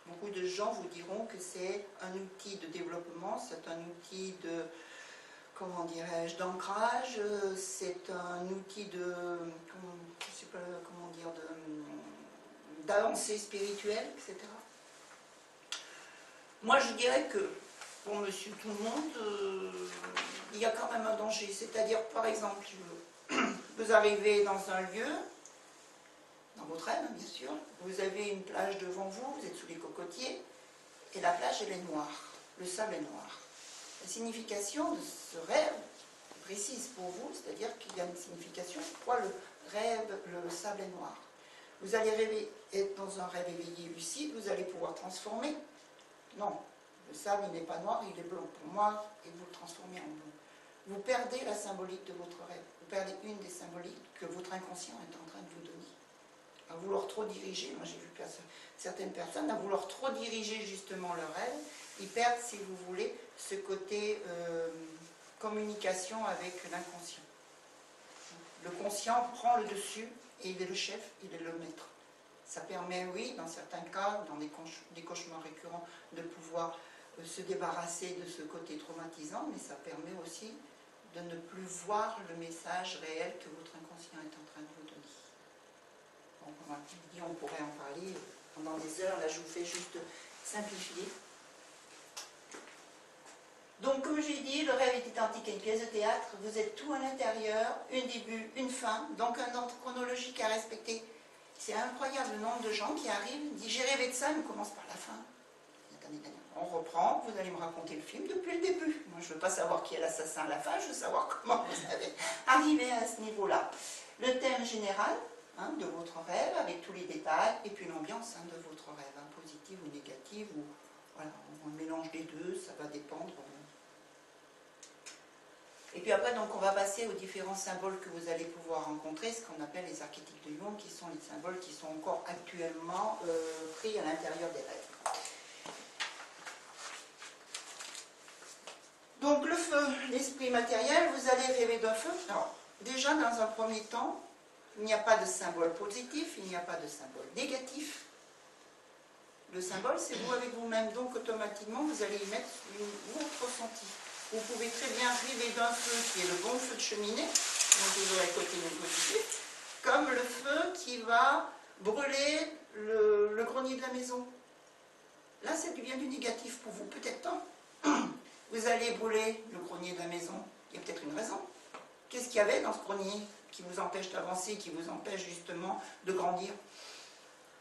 Beaucoup de gens vous diront que c'est un outil de développement, c'est un outil de, comment dirais-je, d'ancrage, c'est un outil de, je sais pas comment dire, d'avancée spirituelle, etc. Moi, je dirais que, pour monsieur tout le monde, il y a quand même un danger. C'est-à-dire, par exemple, vous arrivez dans un lieu, dans votre rêve, bien sûr, vous avez une plage devant vous, vous êtes sous les cocotiers, et la plage, elle est noire, le sable est noir. La signification de ce rêve est précise pour vous, c'est-à-dire qu'il y a une signification pourquoi le rêve, le sable est noir. Vous allez rêver, être dans un rêve éveillé lucide, vous allez pouvoir transformer. Non, le sable, il n'est pas noir, il est blanc pour moi, et vous le transformez en blanc. Vous perdez la symbolique de votre rêve. Vous perdez une des symboliques que votre inconscient est en train de vous donner. À vouloir trop diriger, moi j'ai vu certaines personnes, à vouloir trop diriger justement leur rêve, ils perdent, si vous voulez, ce côté communication avec l'inconscient. Le conscient prend le dessus et il est le chef, il est le maître. Ça permet, oui, dans certains cas, dans des cauchemars récurrents, de pouvoir se débarrasser de ce côté traumatisant, mais ça permet aussi de ne plus voir le message réel que votre inconscient est en train de vous donner. Bon, comme dit, on pourrait en parler pendant des heures, là je vous fais juste simplifier. Donc comme j'ai dit, le rêve est identique à une pièce de théâtre, vous êtes tout à l'intérieur, un début, une fin, donc un ordre chronologique à respecter. C'est incroyable le nombre de gens qui arrivent, disent j'ai rêvé de ça, mais on commence par la fin. On reprend, vous allez me raconter le film depuis le début. Moi je ne veux pas savoir qui est l'assassin à la fin, je veux savoir comment vous avez arrivé à ce niveau-là. Le thème général, hein, de votre rêve, avec tous les détails, et puis l'ambiance, hein, de votre rêve, hein, positive ou négative, ou voilà, un mélange des deux, ça va dépendre. Et puis après, donc, on va passer aux différents symboles que vous allez pouvoir rencontrer, ce qu'on appelle les archétypes de Jung, qui sont les symboles qui sont encore actuellement pris à l'intérieur des rêves. Donc le feu, l'esprit matériel, vous allez rêver d'un feu. Alors, déjà, dans un premier temps, il n'y a pas de symbole positif, il n'y a pas de symbole négatif. Le symbole, c'est vous avec vous-même, donc automatiquement, vous allez y mettre votre ressenti. Vous pouvez très bien rêver d'un feu qui est le bon feu de cheminée, donc vous aurez le côté positif, comme le feu qui va brûler le grenier de la maison. Là, ça devient du négatif pour vous, peut-être pas. Vous allez brûler le grenier de la maison, il y a peut-être une raison. Qu'est-ce qu'il y avait dans ce grenier qui vous empêche d'avancer, qui vous empêche justement de grandir?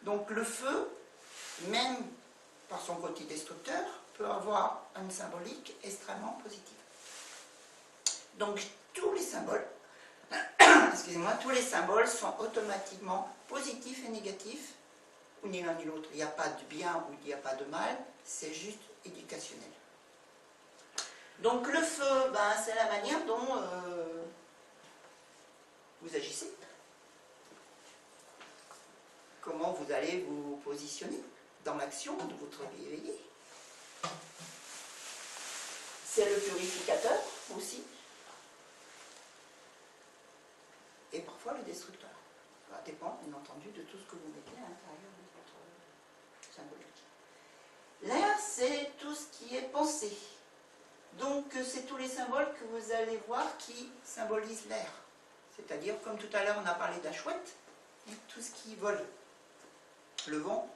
Donc le feu, même par son côté destructeur, peut avoir une symbolique extrêmement positive. Donc tous les symboles, excusez-moi, tous les symboles sont automatiquement positifs et négatifs, ou ni l'un ni l'autre. Il n'y a pas de bien ou il n'y a pas de mal, c'est juste éducationnel. Donc le feu, ben, c'est la manière dont vous agissez. Comment vous allez vous positionner. dans l'action de votre vie éveillée. C'est le purificateur aussi. Et parfois le destructeur. Ça dépend, bien entendu, de tout ce que vous mettez à l'intérieur de votre symbolique. L'air, c'est tout ce qui est pensé. Donc, c'est tous les symboles que vous allez voir qui symbolisent l'air. C'est-à-dire, comme tout à l'heure, on a parlé de la chouette, tout ce qui vole. Le vent,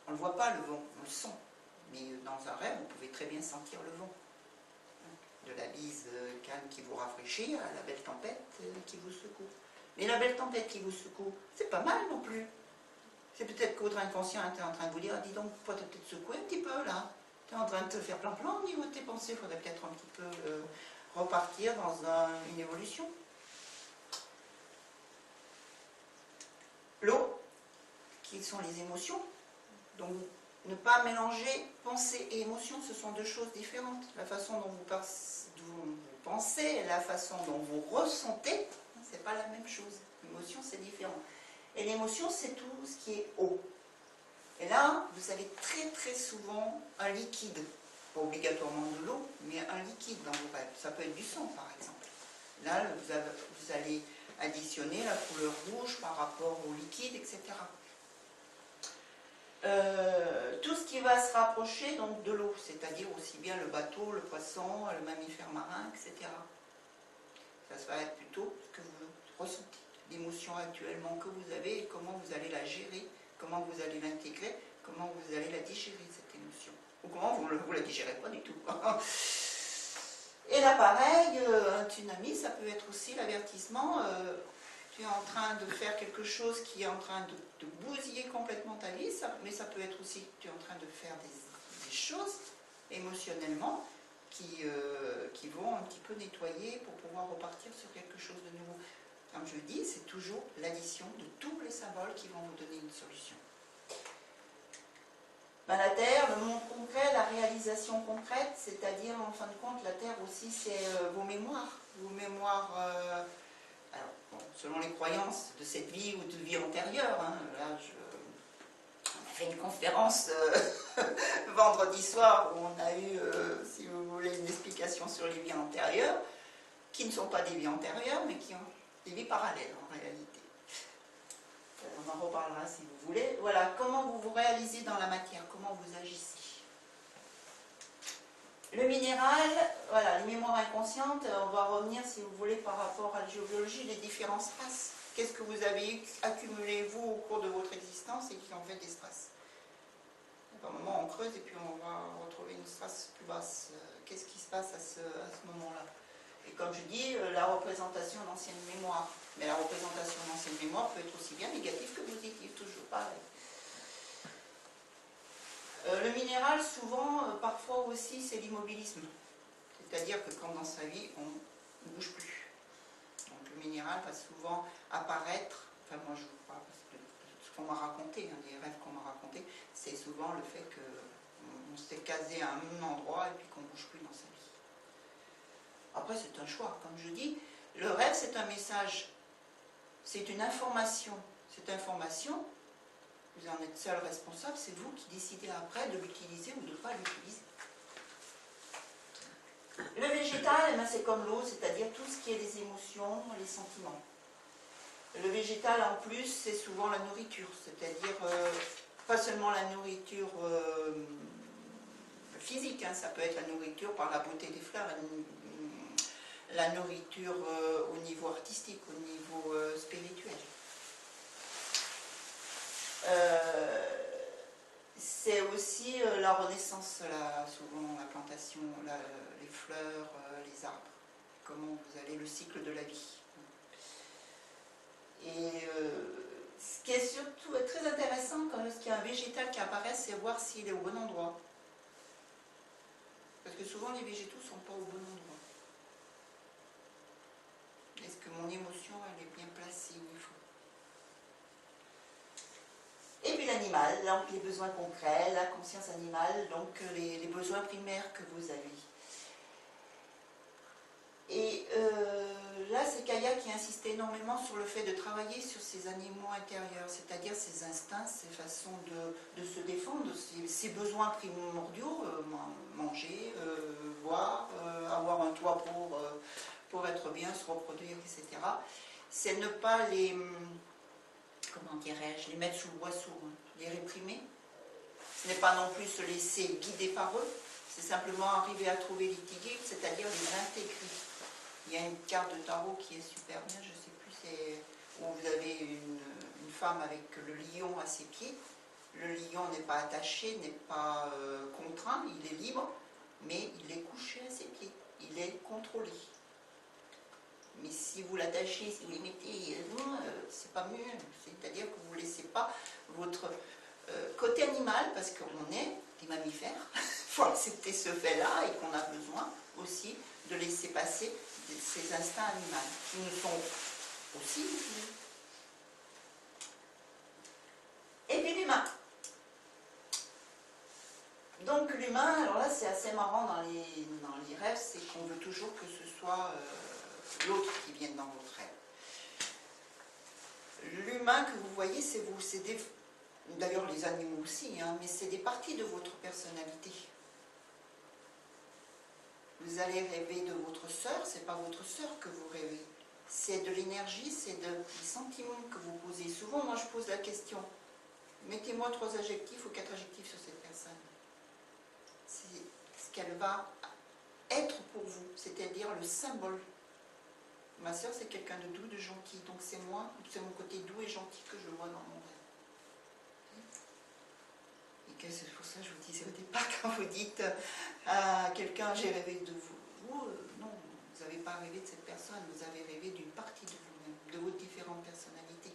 on ne le voit pas, le vent, on le sent. Mais dans un rêve, vous pouvez très bien sentir le vent. De la bise calme qui vous rafraîchit à la belle tempête qui vous secoue. Mais la belle tempête qui vous secoue, c'est pas mal non plus. C'est peut-être que votre inconscient est en train de vous dire, dis donc, faut peut-être secouer un petit peu là. Tu es en train de te faire plan-plan au niveau de tes pensées, il faudrait peut-être un petit peu repartir dans une évolution. L'eau, qui sont les émotions. Donc, ne pas mélanger pensée et émotion, ce sont deux choses différentes. La façon dont vous pensez et la façon dont vous ressentez, c'est pas la même chose. L'émotion, c'est différent. Et l'émotion, c'est tout ce qui est eau. Et là, vous avez très très souvent un liquide. Pas obligatoirement de l'eau, mais un liquide dans vos rêves. Ça peut être du sang, par exemple. Là, vous allez additionner la couleur rouge par rapport au liquide, etc. Tout ce qui va se rapprocher donc de l'eau, c'est-à-dire aussi bien le bateau, le poisson, le mammifère marin, etc. Ça va être plutôt ce que vous ressentez, l'émotion actuellement que vous avez et comment vous allez la gérer, comment vous allez l'intégrer, comment vous allez la digérer, cette émotion. Ou comment vous ne la digérez pas du tout. Et là, pareil, un tsunami, ça peut être aussi l'avertissement. Tu es en train de faire quelque chose qui est en train de bousiller complètement ta vie, mais ça peut être aussi que tu es en train de faire des choses émotionnellement qui vont un petit peu nettoyer pour pouvoir repartir sur quelque chose de nouveau. Comme je dis, c'est toujours l'addition de tous les symboles qui vont vous donner une solution. La Terre, le monde concret, la réalisation concrète, c'est-à-dire en fin de compte, la Terre aussi, c'est vos mémoires. Vos mémoires, alors, bon, selon les croyances de cette vie ou de vie antérieure. Hein, là, on a fait une conférence vendredi soir où on a eu, si vous voulez, une explication sur les vies antérieures, qui ne sont pas des vies antérieures, mais qui ont des vies parallèles en réalité. On en reparlera si vous voulez. Voilà, comment vous vous réalisez dans la matière, comment vous agissez. Le minéral, voilà, les mémoires inconscientes, on va revenir, si vous voulez, par rapport à la géobiologie, les différents strass. Qu'est-ce que vous avez accumulé, vous, au cours de votre existence et qui en fait des strass. À un moment, on creuse et puis on va retrouver une strass plus basse. Qu'est-ce qui se passe à ce moment-là? Et comme je dis, la représentation d'ancienne mémoire. Mais la représentation d'ancienne mémoire peut être aussi bien négative que positive, toujours pareil. Le minéral, souvent, parfois aussi, c'est l'immobilisme. C'est-à-dire que quand dans sa vie, on ne bouge plus. Donc le minéral va souvent apparaître, enfin moi je vous parle de ce qu'on m'a raconté, hein, des rêves qu'on m'a racontés, c'est souvent le fait qu'on s'est casé à un même endroit et puis qu'on ne bouge plus dans sa vie. Après, c'est un choix. Comme je dis, le rêve, c'est un message, c'est une information. Cette information, vous en êtes seul responsable, c'est vous qui décidez après de l'utiliser ou de ne pas l'utiliser. Le végétal, eh ben, c'est comme l'eau, c'est-à-dire tout ce qui est les émotions, les sentiments. Le végétal, en plus, c'est souvent la nourriture, c'est-à-dire pas seulement la nourriture physique, hein, ça peut être la nourriture par la beauté des fleurs, la nourriture au niveau artistique, au niveau spirituel. C'est aussi la renaissance, souvent la plantation, les fleurs, les arbres, comment vous allez, le cycle de la vie. Et ce qui est surtout très intéressant quand il y a un végétal qui apparaît, c'est voir s'il est au bon endroit. Parce que souvent les végétaux ne sont pas au bon endroit. Est-ce que mon émotion elle est bien placée où il faut? Et puis l'animal, donc les besoins concrets, la conscience animale, donc les besoins primaires que vous avez. Et là, c'est Kaya qui insisté énormément sur le fait de travailler sur ces animaux intérieurs, c'est-à-dire ces instincts, ces façons de se défendre, ces besoins primordiaux, manger, boire, avoir un toit pour être bien, se reproduire, etc. C'est ne pas les, comment dirais-je, les mettre sous le boisseau, hein, les réprimer. Ce n'est pas non plus se laisser guider par eux, c'est simplement arriver à trouver l'équilibre, c'est-à-dire les intégrer. Il y a une carte de tarot qui est super bien, je ne sais plus, c'est où vous avez une femme avec le lion à ses pieds. Le lion n'est pas attaché, n'est pas contraint, il est libre, mais il est couché à ses pieds, il est contrôlé. Mais si vous l'attachez, si vous les mettez, c'est pas mieux, c'est-à-dire que vous ne laissez pas votre côté animal, parce qu'on est des mammifères, il faut accepter ce fait-là et qu'on a besoin aussi de laisser passer ces instincts animaux qui nous sont aussi utiles. Et puis l'humain. Donc l'humain, alors là c'est assez marrant dans les rêves, c'est qu'on veut toujours que ce soit l'autre qui vienne dans votre rêve. L'humain que vous voyez, c'est vous, c'est des... D'ailleurs les animaux aussi, hein, mais c'est des parties de votre personnalité. Vous allez rêver de votre sœur, c'est pas votre sœur que vous rêvez. C'est de l'énergie, c'est des sentiments que vous posez. Souvent, moi je pose la question, mettez-moi 3 adjectifs ou 4 adjectifs sur cette personne. C'est ce qu'elle va être pour vous, c'est-à-dire le symbole. Ma sœur, c'est quelqu'un de doux, de gentil, donc c'est moi, c'est mon côté doux et gentil que je vois dans mon rêve. Et c'est pour ça que je vous disais au départ, quand vous dites à quelqu'un j'ai rêvé de vous, non, vous n'avez pas rêvé de cette personne, vous avez rêvé d'une partie de vous-même, de vos différentes personnalités.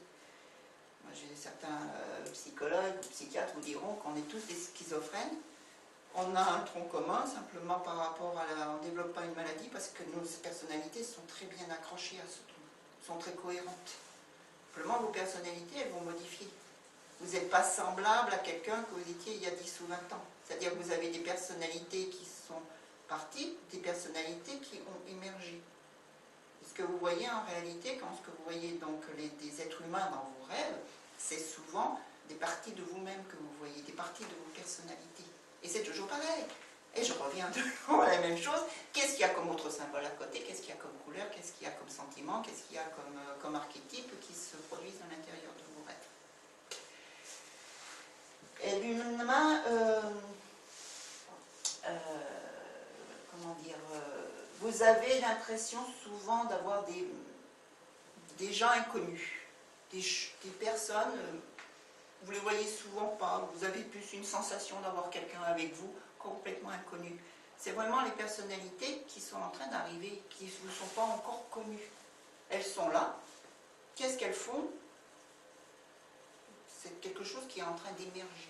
Moi, j'ai certains psychologues ou psychiatres vous diront qu'on est tous des schizophrènes. On a un tronc commun simplement par rapport à on ne développe pas une maladie parce que nos personnalités sont très bien accrochées à ce tronc, sont très cohérentes. Simplement vos personnalités, elles vont modifier. Vous n'êtes pas semblable à quelqu'un que vous étiez il y a 10 ou 20 ans. C'est-à-dire que vous avez des personnalités qui sont parties, des personnalités qui ont émergé. Et ce que vous voyez en réalité, quand ce que vous voyez donc des êtres humains dans vos rêves, c'est souvent des parties de vous-même que vous voyez, des parties de vos personnalités. Et c'est toujours pareil. Et je reviens toujours à la même chose. Qu'est-ce qu'il y a comme autre symbole à côté? Qu'est-ce qu'il y a comme couleur? Qu'est-ce qu'il y a comme sentiment? Qu'est-ce qu'il y a comme archétype qui se produisent à l'intérieur de vos rêves? Et l'humain, comment dire, vous avez l'impression souvent d'avoir des gens inconnus, des personnes, vous ne les voyez souvent pas, vous avez plus une sensation d'avoir quelqu'un avec vous, complètement inconnu. C'est vraiment les personnalités qui sont en train d'arriver, qui ne vous sont pas encore connues. Elles sont là, qu'est-ce qu'elles font? C'est quelque chose qui est en train d'émerger.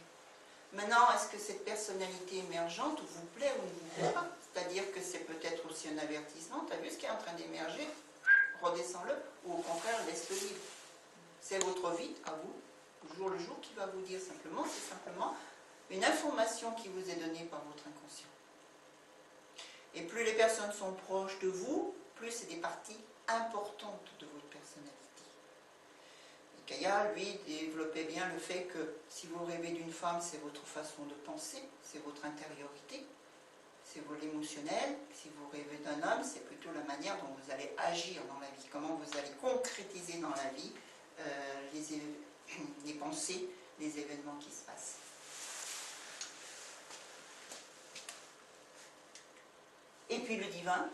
Maintenant, est-ce que cette personnalité émergente vous plaît ou ne vous plaît pas? C'est-à-dire que c'est peut-être aussi un avertissement, tu as vu ce qui est en train d'émerger, redescends-le, ou au contraire, laisse-le libre. C'est votre vie, à vous, au jour le jour, qui va vous dire simplement, c'est simplement une information qui vous est donnée par votre inconscient. Et plus les personnes sont proches de vous, plus c'est des parties importantes de votre personnalité. Gaïa, lui, développait bien le fait que si vous rêvez d'une femme, c'est votre façon de penser, c'est votre intériorité, c'est l'émotionnel. Si vous rêvez d'un homme, c'est plutôt la manière dont vous allez agir dans la vie, comment vous allez concrétiser dans la vie les pensées, les événements qui se passent. Et puis le divin.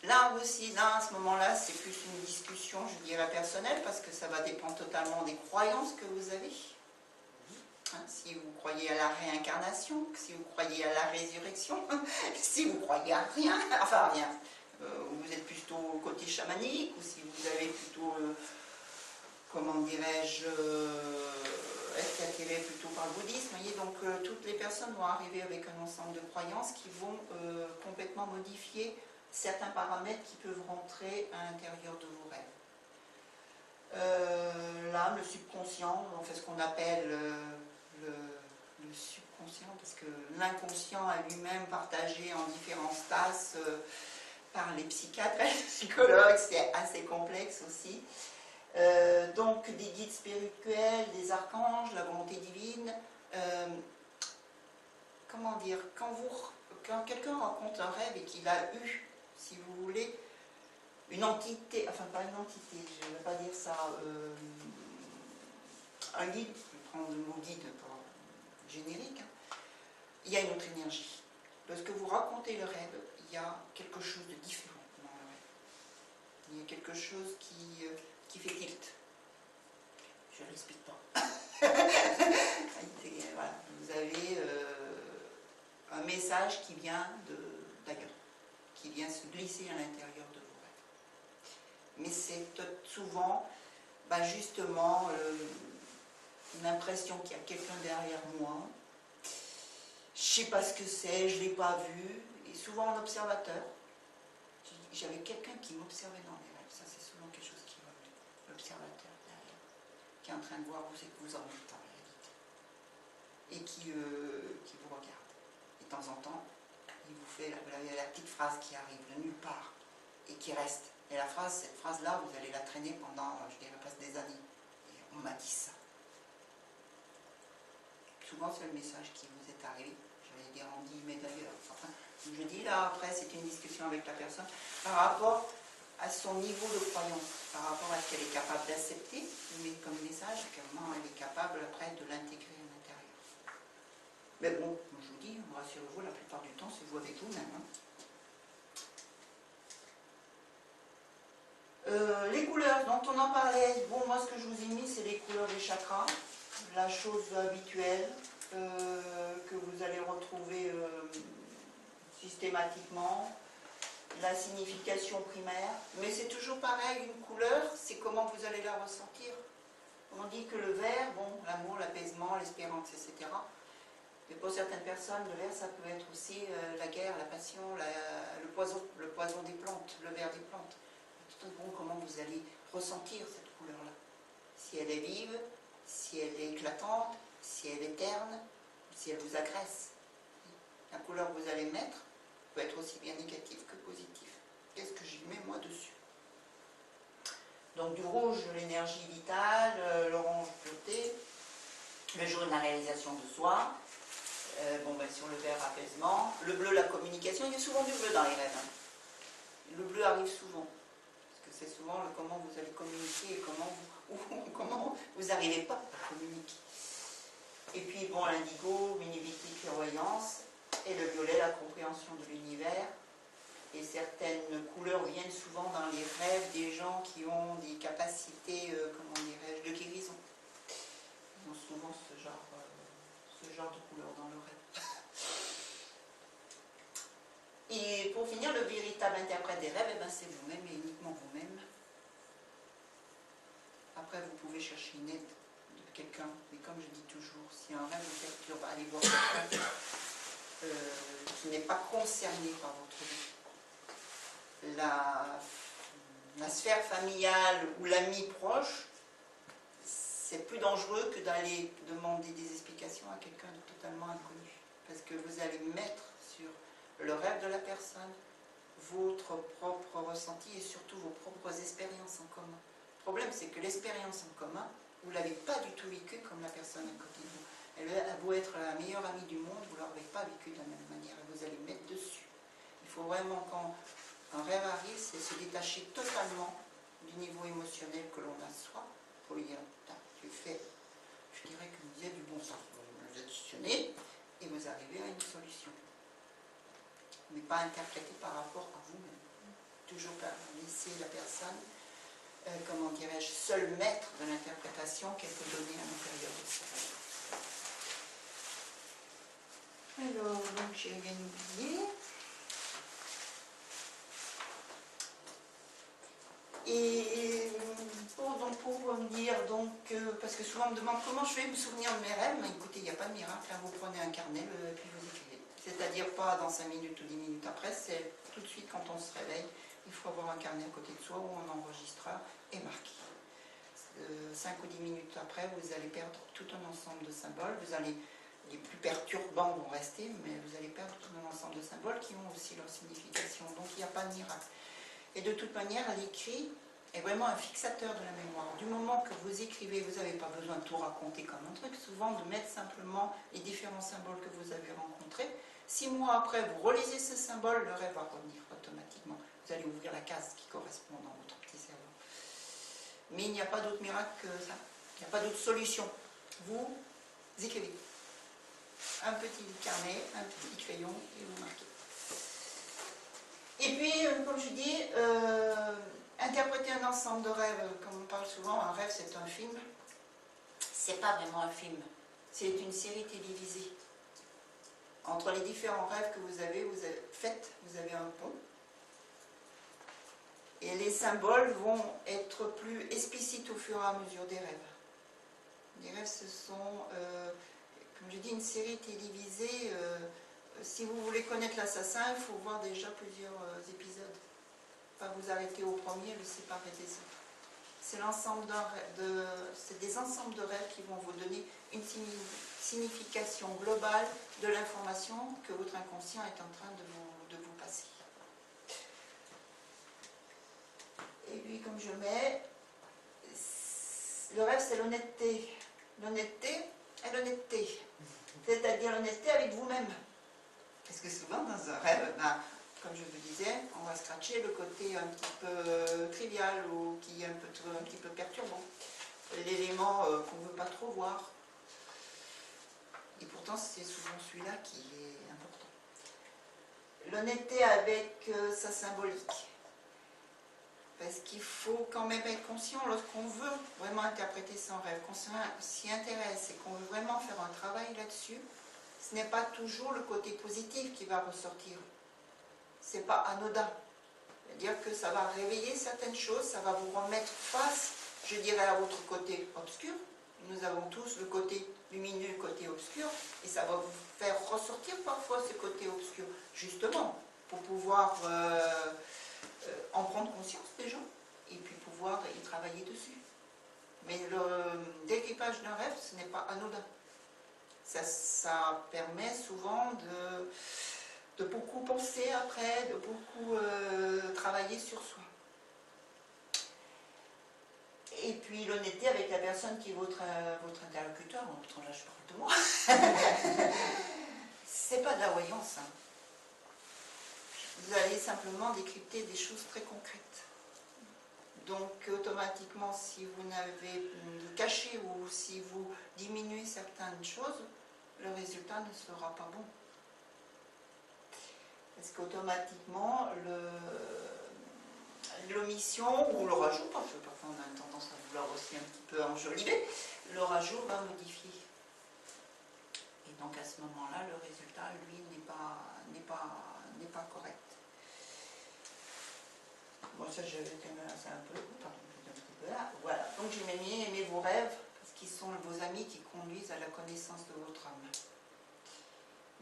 Là aussi, là, à ce moment-là, c'est plus une discussion, je dirais, personnelle, parce que ça va dépendre totalement des croyances que vous avez. Hein, si vous croyez à la réincarnation, si vous croyez à la résurrection, si vous croyez à rien, enfin à rien, vous êtes plutôt côté chamanique, ou si vous avez plutôt, comment dirais-je, être attiré plutôt par le bouddhisme. Vous voyez, donc toutes les personnes vont arriver avec un ensemble de croyances qui vont complètement modifier certains paramètres qui peuvent rentrer à l'intérieur de vos rêves. Là, le subconscient, on fait ce qu'on appelle le subconscient, parce que l'inconscient a lui-même partagé en différentes tasses par les psychiatres et les psychologues, c'est assez complexe aussi. Donc des guides spirituels, des archanges, la volonté divine. Comment dire, quand quelqu'un raconte un rêve et qu'il a eu, si vous voulez, une entité, enfin pas une entité, je ne vais pas dire ça, un guide, je vais prendre le mot guide pour générique, hein, il y a une autre énergie. Lorsque vous racontez le rêve, il y a quelque chose de différent dans le rêve. Il y a quelque chose qui fait tilt. Je ne l'explique pas. Voilà, vous avez un message qui vient d'ailleurs, qui vient se glisser à l'intérieur de vos rêves. Mais c'est souvent, justement, une impression qu'il y a quelqu'un derrière moi. Je ne sais pas ce que c'est, je ne l'ai pas vu. Et souvent en observateur, j'avais quelqu'un qui m'observait dans les rêves. Ça, c'est souvent quelque chose qui revient. L'observateur derrière, qui est en train de voir où c'est que vous en êtes en réalité. Et qui vous regarde. Et de temps en temps, il vous fait la petite phrase qui arrive de nulle part et qui reste. Et cette phrase-là, vous allez la traîner pendant, je dirais presque des années. Et on m'a dit ça. Souvent, c'est le message qui vous est arrivé. J'allais dire en guillemets d'ailleurs. Enfin, je dis là, après, c'est une discussion avec la personne par rapport à son niveau de croyance, par rapport à ce qu'elle est capable d'accepter, mais comme message, comment elle est capable après de l'intégrer à l'intérieur. Mais bon, je vous dis, rassurez-vous, la plupart du temps, c'est vous avec vous-même. Hein. Les couleurs dont on en parlait, bon, moi ce que je vous ai mis, c'est les couleurs des chakras, la chose habituelle que vous allez retrouver systématiquement, la signification primaire, mais c'est toujours pareil, une couleur, c'est comment vous allez la ressentir. On dit que le vert, bon, l'amour, l'apaisement, l'espérance, etc. Mais pour certaines personnes, le vert, ça peut être aussi la guerre, la passion, le poison des plantes, le vert des plantes. Tout bon, comment vous allez ressentir cette couleur-là. Si elle est vive, si elle est éclatante, si elle est terne, si elle vous agresse. La couleur que vous allez mettre peut être aussi bien négative que positive. Qu'est-ce que j'y mets moi dessus? Donc du rouge, l'énergie vitale, l'orange, beauté, le jaune, la réalisation de soi, sur le vert, apaisement, le bleu, la communication. Il y a souvent du bleu dans les rêves. Hein. Le bleu arrive souvent. C'est souvent comment vous allez communiquer et comment vous n'arrivez pas à communiquer. Et puis, bon, l'indigo, minivité, clairvoyance, et le violet, la compréhension de l'univers. Et certaines couleurs viennent souvent dans les rêves des gens qui ont des capacités, de guérison. Ils ont souvent ce genre de couleur dans le rêve. Et pour finir, le véritable interprète des rêves, c'est vous-même et uniquement vous-même. Après, vous pouvez chercher une aide de quelqu'un, mais comme je dis toujours, si un rêve vous perturbe, allez voir quelqu'un qui n'est pas concerné par votre vie. La sphère familiale ou l'ami proche, c'est plus dangereux que d'aller demander des explications à quelqu'un de totalement inconnu. Parce que vous allez mettre sur le rêve de la personne, votre propre ressenti et surtout vos propres expériences en commun. Le problème, c'est que l'expérience en commun, vous ne l'avez pas du tout vécue comme la personne à côté de vous. Elle a beau être la meilleure amie du monde, vous ne l'avez pas vécue de la même manière et vous allez mettre dessus. Il faut vraiment, quand un rêve arrive, c'est se détacher totalement du niveau émotionnel que l'on a soi, pour lui dire, tu fais, je dirais que vous êtes du bon sens, vous additionnez et vous arrivez à une solution. Mais pas interprété par rapport à vous-même. Toujours laisser la personne, seul maître de l'interprétation qu'elle peut donner à l'intérieur de ça. Alors, donc j'ai rien oublié. Et pour me dire, parce que souvent on me demande comment je vais me souvenir de mes rêves, mais écoutez, il n'y a pas de miracle, là, vous prenez un carnet et puis vous écrivez. C'est-à-dire pas dans 5 minutes ou 10 minutes après, c'est tout de suite quand on se réveille, il faut avoir un carnet à côté de soi ou un enregistreur et marquer. 5 ou 10 minutes après, vous allez perdre tout un ensemble de symboles, vous allez les plus perturbants vont rester, mais vous allez perdre tout un ensemble de symboles qui ont aussi leur signification. Donc il n'y a pas de miracle. Et de toute manière, l'écrit est vraiment un fixateur de la mémoire. Du moment que vous écrivez, vous n'avez pas besoin de tout raconter comme un truc, souvent de mettre simplement les différents symboles que vous avez rencontrés. 6 mois après, vous relisez ce symbole, le rêve va revenir automatiquement. Vous allez ouvrir la case qui correspond dans votre petit cerveau. Mais il n'y a pas d'autre miracle que ça. Il n'y a pas d'autre solution. Vous écrivez. Un petit carnet, un petit crayon et vous marquez. Et puis, comme je dis, interpréter un ensemble de rêves, comme on parle souvent, un rêve c'est un film. C'est pas vraiment un film, c'est une série télévisée. Entre les différents rêves que vous avez faits, vous avez un pont. Et les symboles vont être plus explicites au fur et à mesure des rêves. Les rêves, ce sont, comme je dis, une série télévisée. Si vous voulez connaître l'assassin, il faut voir déjà plusieurs épisodes. Pas vous arrêter au premier, le séparer des autres. C'est l'ensemble c'est des ensembles de rêves qui vont vous donner une signification globale de l'information que votre inconscient est en train de vous passer. Et puis, comme je mets, le rêve, c'est l'honnêteté. L'honnêteté est l'honnêteté. C'est-à-dire l'honnêteté avec vous-même. Parce que souvent, dans un rêve, comme je vous disais, on va scratcher le côté un petit peu trivial ou qui est un petit peu perturbant. L'élément qu'on ne veut pas trop voir. Et pourtant, c'est souvent celui-là qui est important. L'honnêteté avec sa symbolique. Parce qu'il faut quand même être conscient lorsqu'on veut vraiment interpréter son rêve, qu'on s'y intéresse et qu'on veut vraiment faire un travail là-dessus, ce n'est pas toujours le côté positif qui va ressortir. Ce n'est pas anodin. C'est-à-dire que ça va réveiller certaines choses, ça va vous remettre face, je dirais, à votre côté obscur. Nous avons tous le côté lumineux, le côté obscur, et ça va vous faire ressortir parfois ce côté obscur, justement, pour pouvoir en prendre conscience déjà, et puis pouvoir y travailler dessus. Mais le décryptage d'un rêve, ce n'est pas anodin. Ça permet souvent de beaucoup penser après, de beaucoup travailler sur soi. Et puis l'honnêteté avec la personne qui est votre interlocuteur, là je parle de moi, c'est pas de la voyance. Hein. Vous allez simplement décrypter des choses très concrètes. Donc automatiquement, si vous n'avez caché ou si vous diminuez certaines choses, le résultat ne sera pas bon. Parce qu'automatiquement, l'omission ou le rajout, parce que parfois on a tendance à vouloir aussi un petit peu enjoliver, le rajout va modifier. Et donc à ce moment-là, le résultat, lui, n'est pas correct. Bon, ça, je vais quand même un peu, pardon, un petit peu là. Voilà, donc j'ai mis aimez vos rêves, parce qu'ils sont vos amis qui conduisent à la connaissance de votre âme.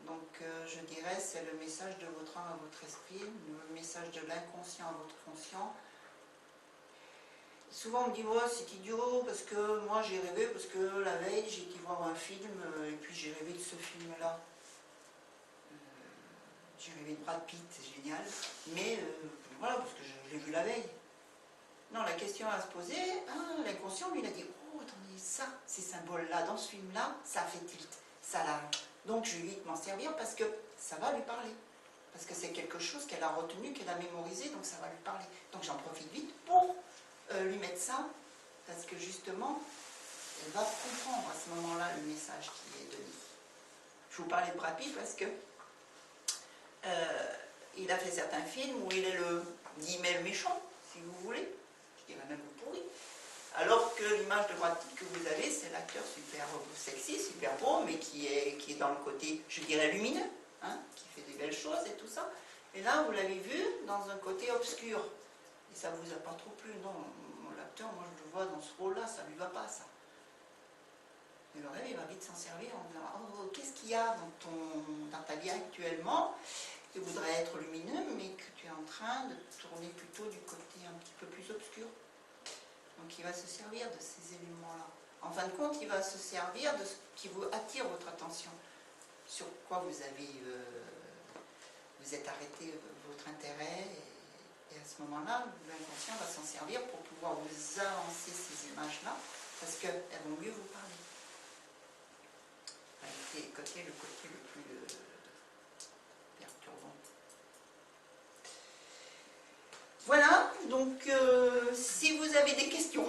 Donc je dirais, c'est le message de votre âme à votre esprit, le message de l'inconscient à votre conscient. Souvent on me dit, ouais, c'est idiot, parce que moi j'ai rêvé, parce que la veille j'ai été voir un film, et puis j'ai rêvé de ce film-là. J'ai rêvé de Brad Pitt, c'est génial, mais voilà, parce que je l'ai vu la veille. Non, la question à se poser, l'inconscient lui il a dit, oh attendez, ça, ces symboles-là, dans ce film-là, ça fait tilt, ça l'a. Donc je vais vite m'en servir parce que ça va lui parler. Parce que c'est quelque chose qu'elle a retenu, qu'elle a mémorisé, donc ça va lui parler. Donc j'en profite vite pour lui mettre ça, parce que justement, elle va comprendre à ce moment-là le message qui est donné. Je vous parlais de Brad Pitt parce que il a fait certains films où il est le guillemets méchant, si vous voulez, je dirais même le pourri. Alors que l'image de Brad Pitt que vous avez, c'est l'acteur super sexy, super beau, mais qui est dans le côté, je dirais, lumineux, hein, qui fait des belles choses et tout ça. Et là, vous l'avez vu dans un côté obscur. Et ça ne vous a pas trop plu. Non, l'acteur, moi je le vois dans ce rôle-là, ça ne lui va pas, ça. Mais le rêve, il va vite s'en servir en disant, oh, qu'est-ce qu'il y a dans ta vie actuellement qui voudrait être lumineux, mais que tu es en train de tourner plutôt du côté un petit peu plus obscur. Donc il va se servir de ces éléments-là. En fin de compte, il va se servir de ce qui vous attire votre attention. sur quoi vous êtes arrêté votre intérêt, et à ce moment-là, l'inconscient va s'en servir pour pouvoir vous avancer ces images-là, parce qu'elles vont mieux vous parler. Le côté le plus perturbant. Voilà, donc si vous avez des questions,